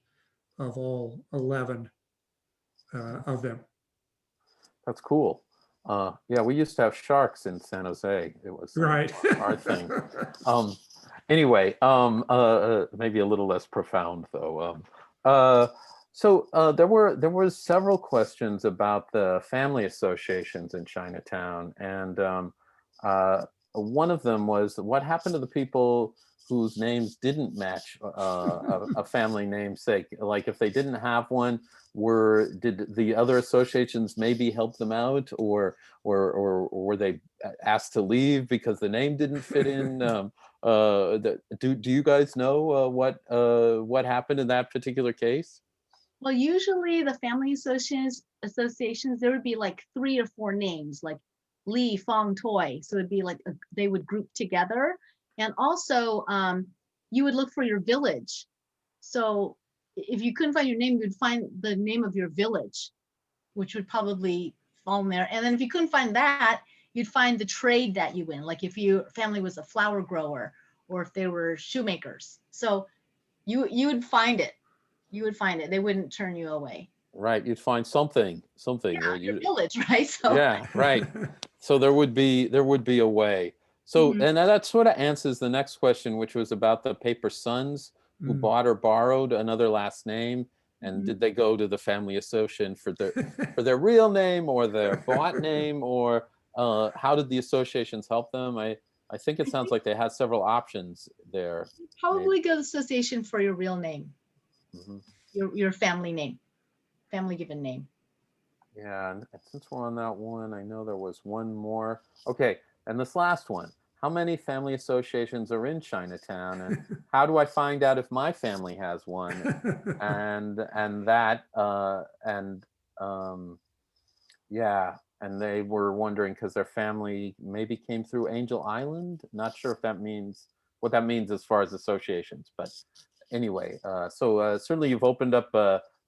of all 11 of them. That's cool. Yeah, we used to have sharks in San Jose. It was Right. our thing. Anyway, maybe a little less profound though. So there were several questions about the family associations in Chinatown, and one of them was, what happened to the people whose names didn't match a family namesake? Like if they didn't have one, did the other associations maybe help them out, or were they asked to leave because the name didn't fit in? Do you guys know what happened in that particular case? Well, usually the family associations, there would be like 3 or 4 names, like Li, Fong, Toy. So it'd be like they would group together. And also you would look for your village. So if you couldn't find your name, you'd find the name of your village, which would probably fall in there. And then if you couldn't find that, you'd find the trade that you in, like if your family was a flower grower or if they were shoemakers. So you would find it. You would find it. They wouldn't turn you away. Right, you'd find something. Yeah, Or your village, right? So yeah, right. So there would be a way. So and that sort of answers the next question, which was about the paper sons who bought or borrowed another last name, and did they go to the family association for their real name or their bought name, or how did the associations help them? I think it sounds like they had several options there. probably go to the association for your real name, your family name, family given name. Yeah, and since we're on that one, I know there was one more. Okay, and this last one. How many family associations are in Chinatown, and how do I find out if my family has one? Yeah, and they were wondering because their family maybe came through Angel Island. Not sure if that means what that means as far as associations, but anyway, so certainly you've opened up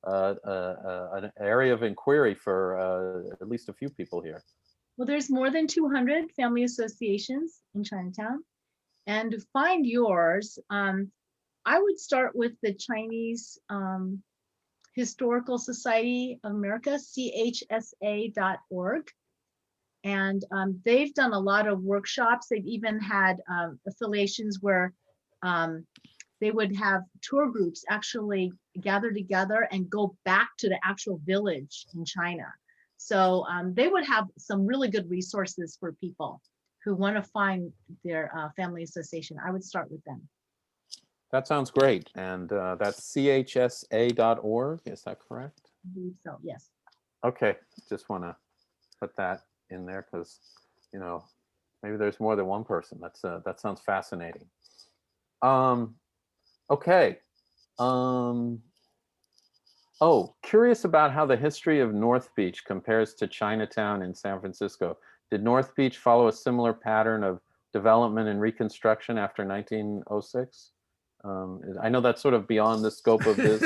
an area of inquiry for at least a few people here. Well, there's more than 200 family associations in Chinatown. And to find yours, I would start with the Chinese Historical Society of America, chsa.org. And they've done a lot of workshops. They've even had affiliations where they would have tour groups actually gather together and go back to the actual village in China. So they would have some really good resources for people who want to find their family association. I would start with them. That sounds great. And that's chsa.org. Is that correct? I believe so, yes. Okay, just want to put that in there because, maybe there's more than one person. That sounds fascinating. Okay. Oh, curious about how the history of North Beach compares to Chinatown in San Francisco. Did North Beach follow a similar pattern of development and reconstruction after 1906? I know that's sort of beyond the scope of this.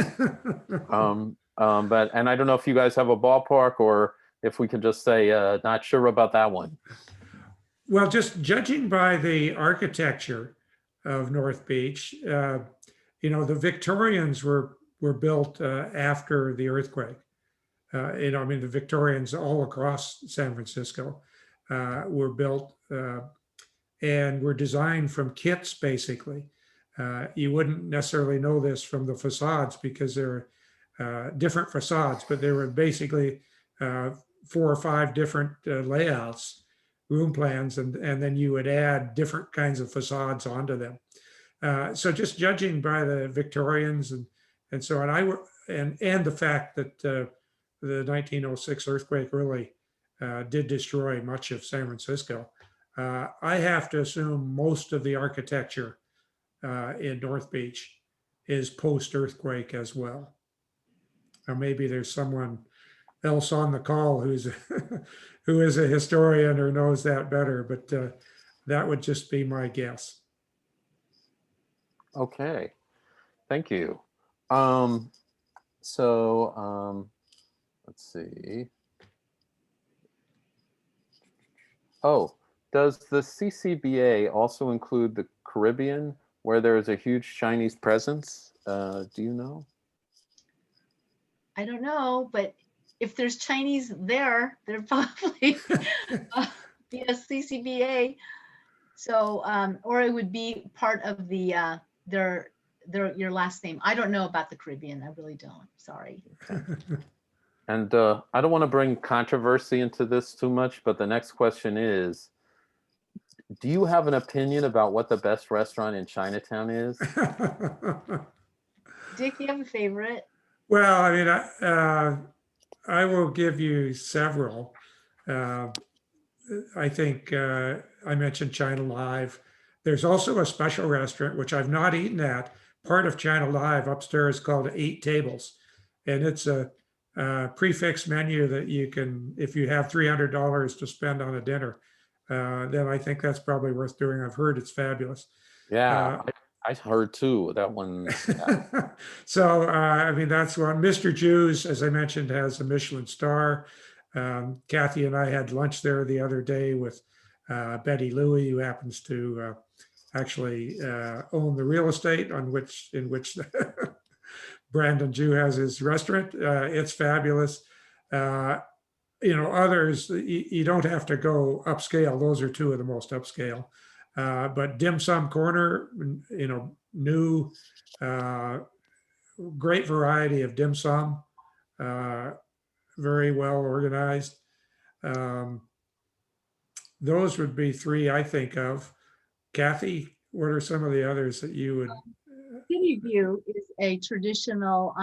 And I don't know if you guys have a ballpark or if we could just say not sure about that one. Well, just judging by the architecture of North Beach, the Victorians were built after the earthquake. I mean, the Victorians all across San Francisco were built and were designed from kits, basically. You wouldn't necessarily know this from the facades because they're different facades, but they were basically 4 or 5 different layouts, room plans, and then you would add different kinds of facades onto them. So just judging by the Victorians and so on, and the fact that the 1906 earthquake really did destroy much of San Francisco, I have to assume most of the architecture in North Beach is post-earthquake as well. Or maybe there's someone else on the call who is a historian or knows that better, but that would just be my guess. Okay, thank you. Let's see. Oh, does the CCBA also include the Caribbean, where there is a huge Chinese presence? Do you know? I don't know, but if there's Chinese there probably be a CCBA. So, or it would be part of the your last name. I don't know about the Caribbean. I really don't. Sorry. And I don't want to bring controversy into this too much, but the next question is, do you have an opinion about what the best restaurant in Chinatown is? Dick, you have a favorite? Well, I mean, I will give you several. I think I mentioned China Live. There's also a special restaurant, which I've not eaten at, part of China Live upstairs called 8 Tables. And it's a prefix menu that you can, if you have $300 to spend on a dinner, then I think that's probably worth doing. I've heard it's fabulous. Yeah, I heard too, that one. Yeah. So, I mean, that's one. Mr. Jew's, as I mentioned, has a Michelin star. Kathy and I had lunch there the other day with Betty Louie, who happens to actually own the real estate in which Brandon Jew has his restaurant. It's fabulous. Others, you don't have to go upscale. Those are 2 of the most upscale. But Dim Sum Corner, new, great variety of dim sum, very well organized. Those would be 3 I think of. Kathy, what are some of the others that you would? City View is a traditional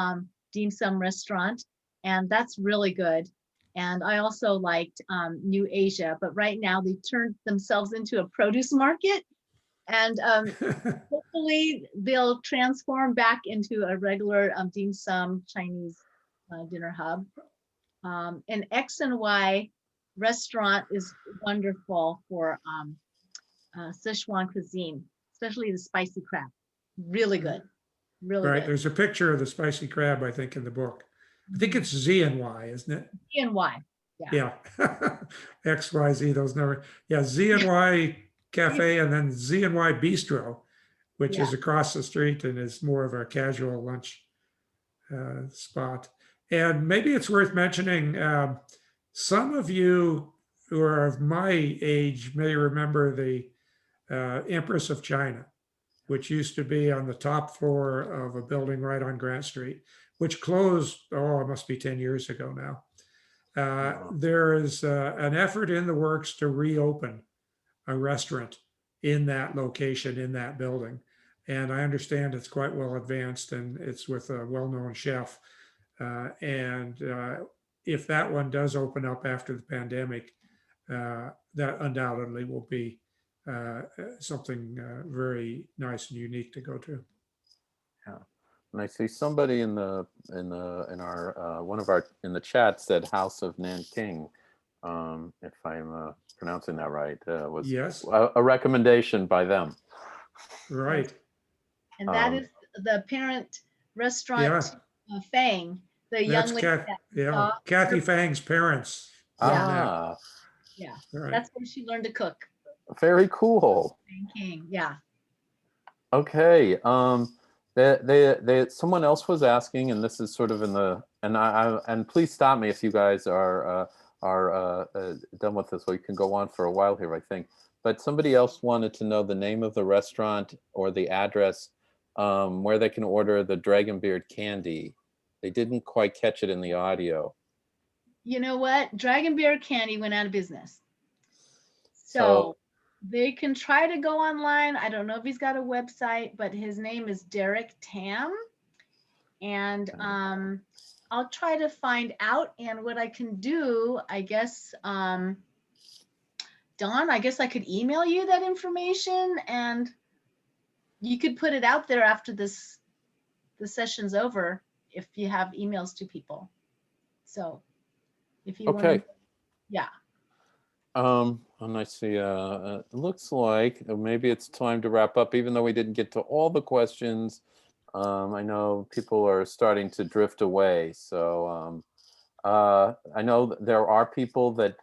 dim sum restaurant, and that's really good. And I also liked New Asia, but right now they turned themselves into a produce market, and hopefully they'll transform back into a regular dim sum Chinese dinner hub. And X and Y restaurant is wonderful for Sichuan cuisine, especially the spicy crab. Really good. Really Right. good. There's a picture of the spicy crab, I think, in the book. I think it's Z and Y, isn't it? Z and Y. Yeah. X, Y, Z, those numbers. Yeah, Z and Y Cafe and then Z and Y Bistro, which is across the street and is more of a casual lunch spot. And maybe it's worth mentioning, some of you who are of my age may remember the Empress of China, which used to be on the top floor of a building right on Grant Street, which closed, it must be 10 years ago now. There is an effort in the works to reopen a restaurant in that location, in that building. And I understand it's quite well advanced and it's with a well-known chef. And if that one does open up after the pandemic, that undoubtedly will be something very nice and unique to go to. Yeah. And I see somebody in our one of our in the chat said House of Nanking. If I'm pronouncing that right, was Yes, a recommendation by them. right. And that Um, is the parent restaurant Yeah, to Fang, the that's young lady that we yeah, saw. Kathy Fang's parents Yeah. on that. ah, Yeah, Right. that's where she learned to cook. very cool. Fang King, yeah. Okay. Someone else was asking, and this is sort of in the, and please stop me if you guys are done with this. We can go on for a while here, I think. But somebody else wanted to know the name of the restaurant or the address where they can order the Dragon Beard candy. They didn't quite catch it in the audio. You know what? Dragon Beer Candy went out of business. So So they can try to go online. I don't know if he's got a website, but his name is Derek Tam. And I'll try to find out. And what I can do, I guess, Don, I guess I could email you that information and you could put it out there after the session's over if you have emails to people. So if you want okay. to, yeah. And I see, it looks like maybe it's time to wrap up, even though we didn't get to all the questions. I know people are starting to drift away. So I know that there are people that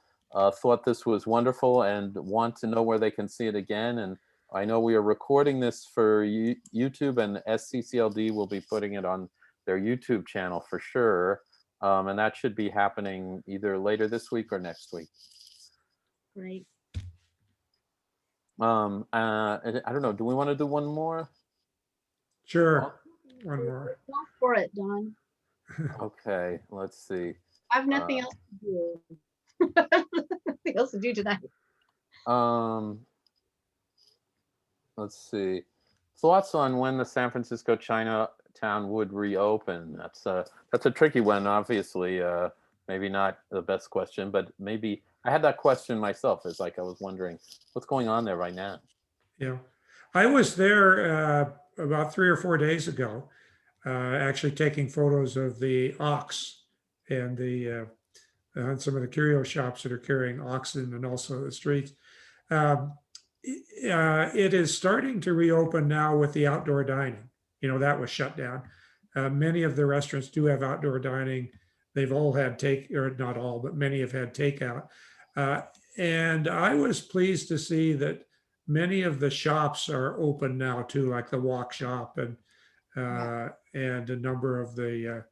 thought this was wonderful and want to know where they can see it again. And I know we are recording this for YouTube, and SCCLD will be putting it on their YouTube channel for sure. And that should be happening either later this week or next week. Great. I don't know. Do we want to do one more? Sure. One more. Go for it, Don. Okay, let's see. I have nothing else to do. Nothing else to do tonight. Let's see. Thoughts on when the San Francisco Chinatown would reopen? That's a tricky one, obviously. Maybe not the best question, but maybe I had that question myself. It's like I was wondering what's going on there right now. Yeah. I was there about 3 or 4 days ago, actually taking photos of the ox and some of the curio shops that are carrying oxen and also the streets. It is starting to reopen now with the outdoor dining. You know, that was shut down. Many of the restaurants do have outdoor dining. They've all had or not all, but many have had takeout. And I was pleased to see that many of the shops are open now too, like the Walk Shop and a number of the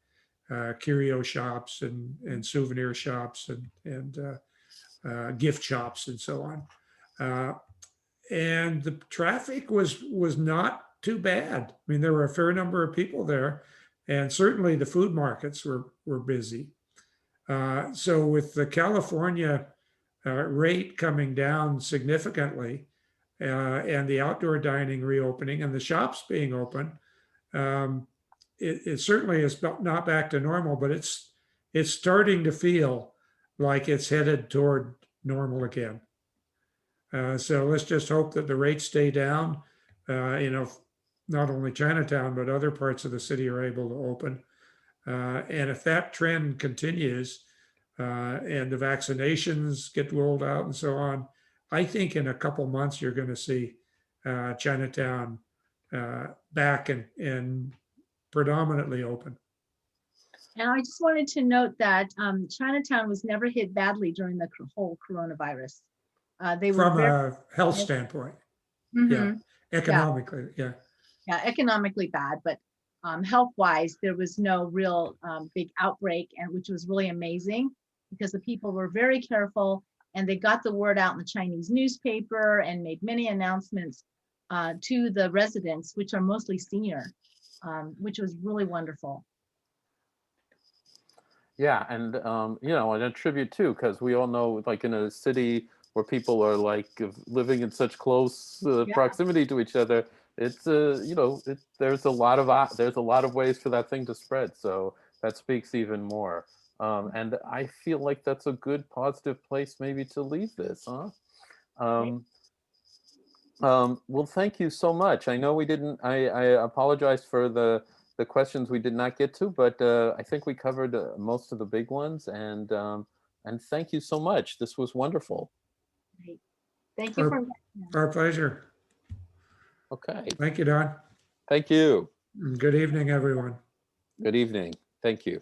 curio shops and souvenir shops and gift shops and so on. And the traffic was not too bad. I mean, there were a fair number of people there, and certainly the food markets were busy. So with the California rate coming down significantly, and the outdoor dining reopening and the shops being open, it certainly is not back to normal, but it's starting to feel like it's headed toward normal again. So let's just hope that the rates stay down. Not only Chinatown, but other parts of the city are able to open. And if that trend continues and the vaccinations get rolled out and so on, I think in a couple months you're going to see Chinatown back and predominantly open. And I just wanted to note that Chinatown was never hit badly during the whole coronavirus. They were From a health standpoint, yeah, economically, yeah. Yeah, economically bad, but health-wise, there was no real big outbreak, and which was really amazing because the people were very careful and they got the word out in the Chinese newspaper and made many announcements to the residents, which are mostly senior, which was really wonderful. Yeah, and and a tribute too, because we all know, like in a city where people are like living in such close proximity to each other, it's there's a lot of ways for that thing to spread. So that speaks even more. And I feel like that's a good positive place maybe to leave this, huh? Great. Well, thank you so much. I know we didn't, I apologize for the questions we did not get to, but I think we covered most of the big ones, and thank you so much. This was wonderful. Great. Thank you for. Our pleasure. Okay, Thank you, Don. thank you. Good evening, everyone. Good evening. Thank you.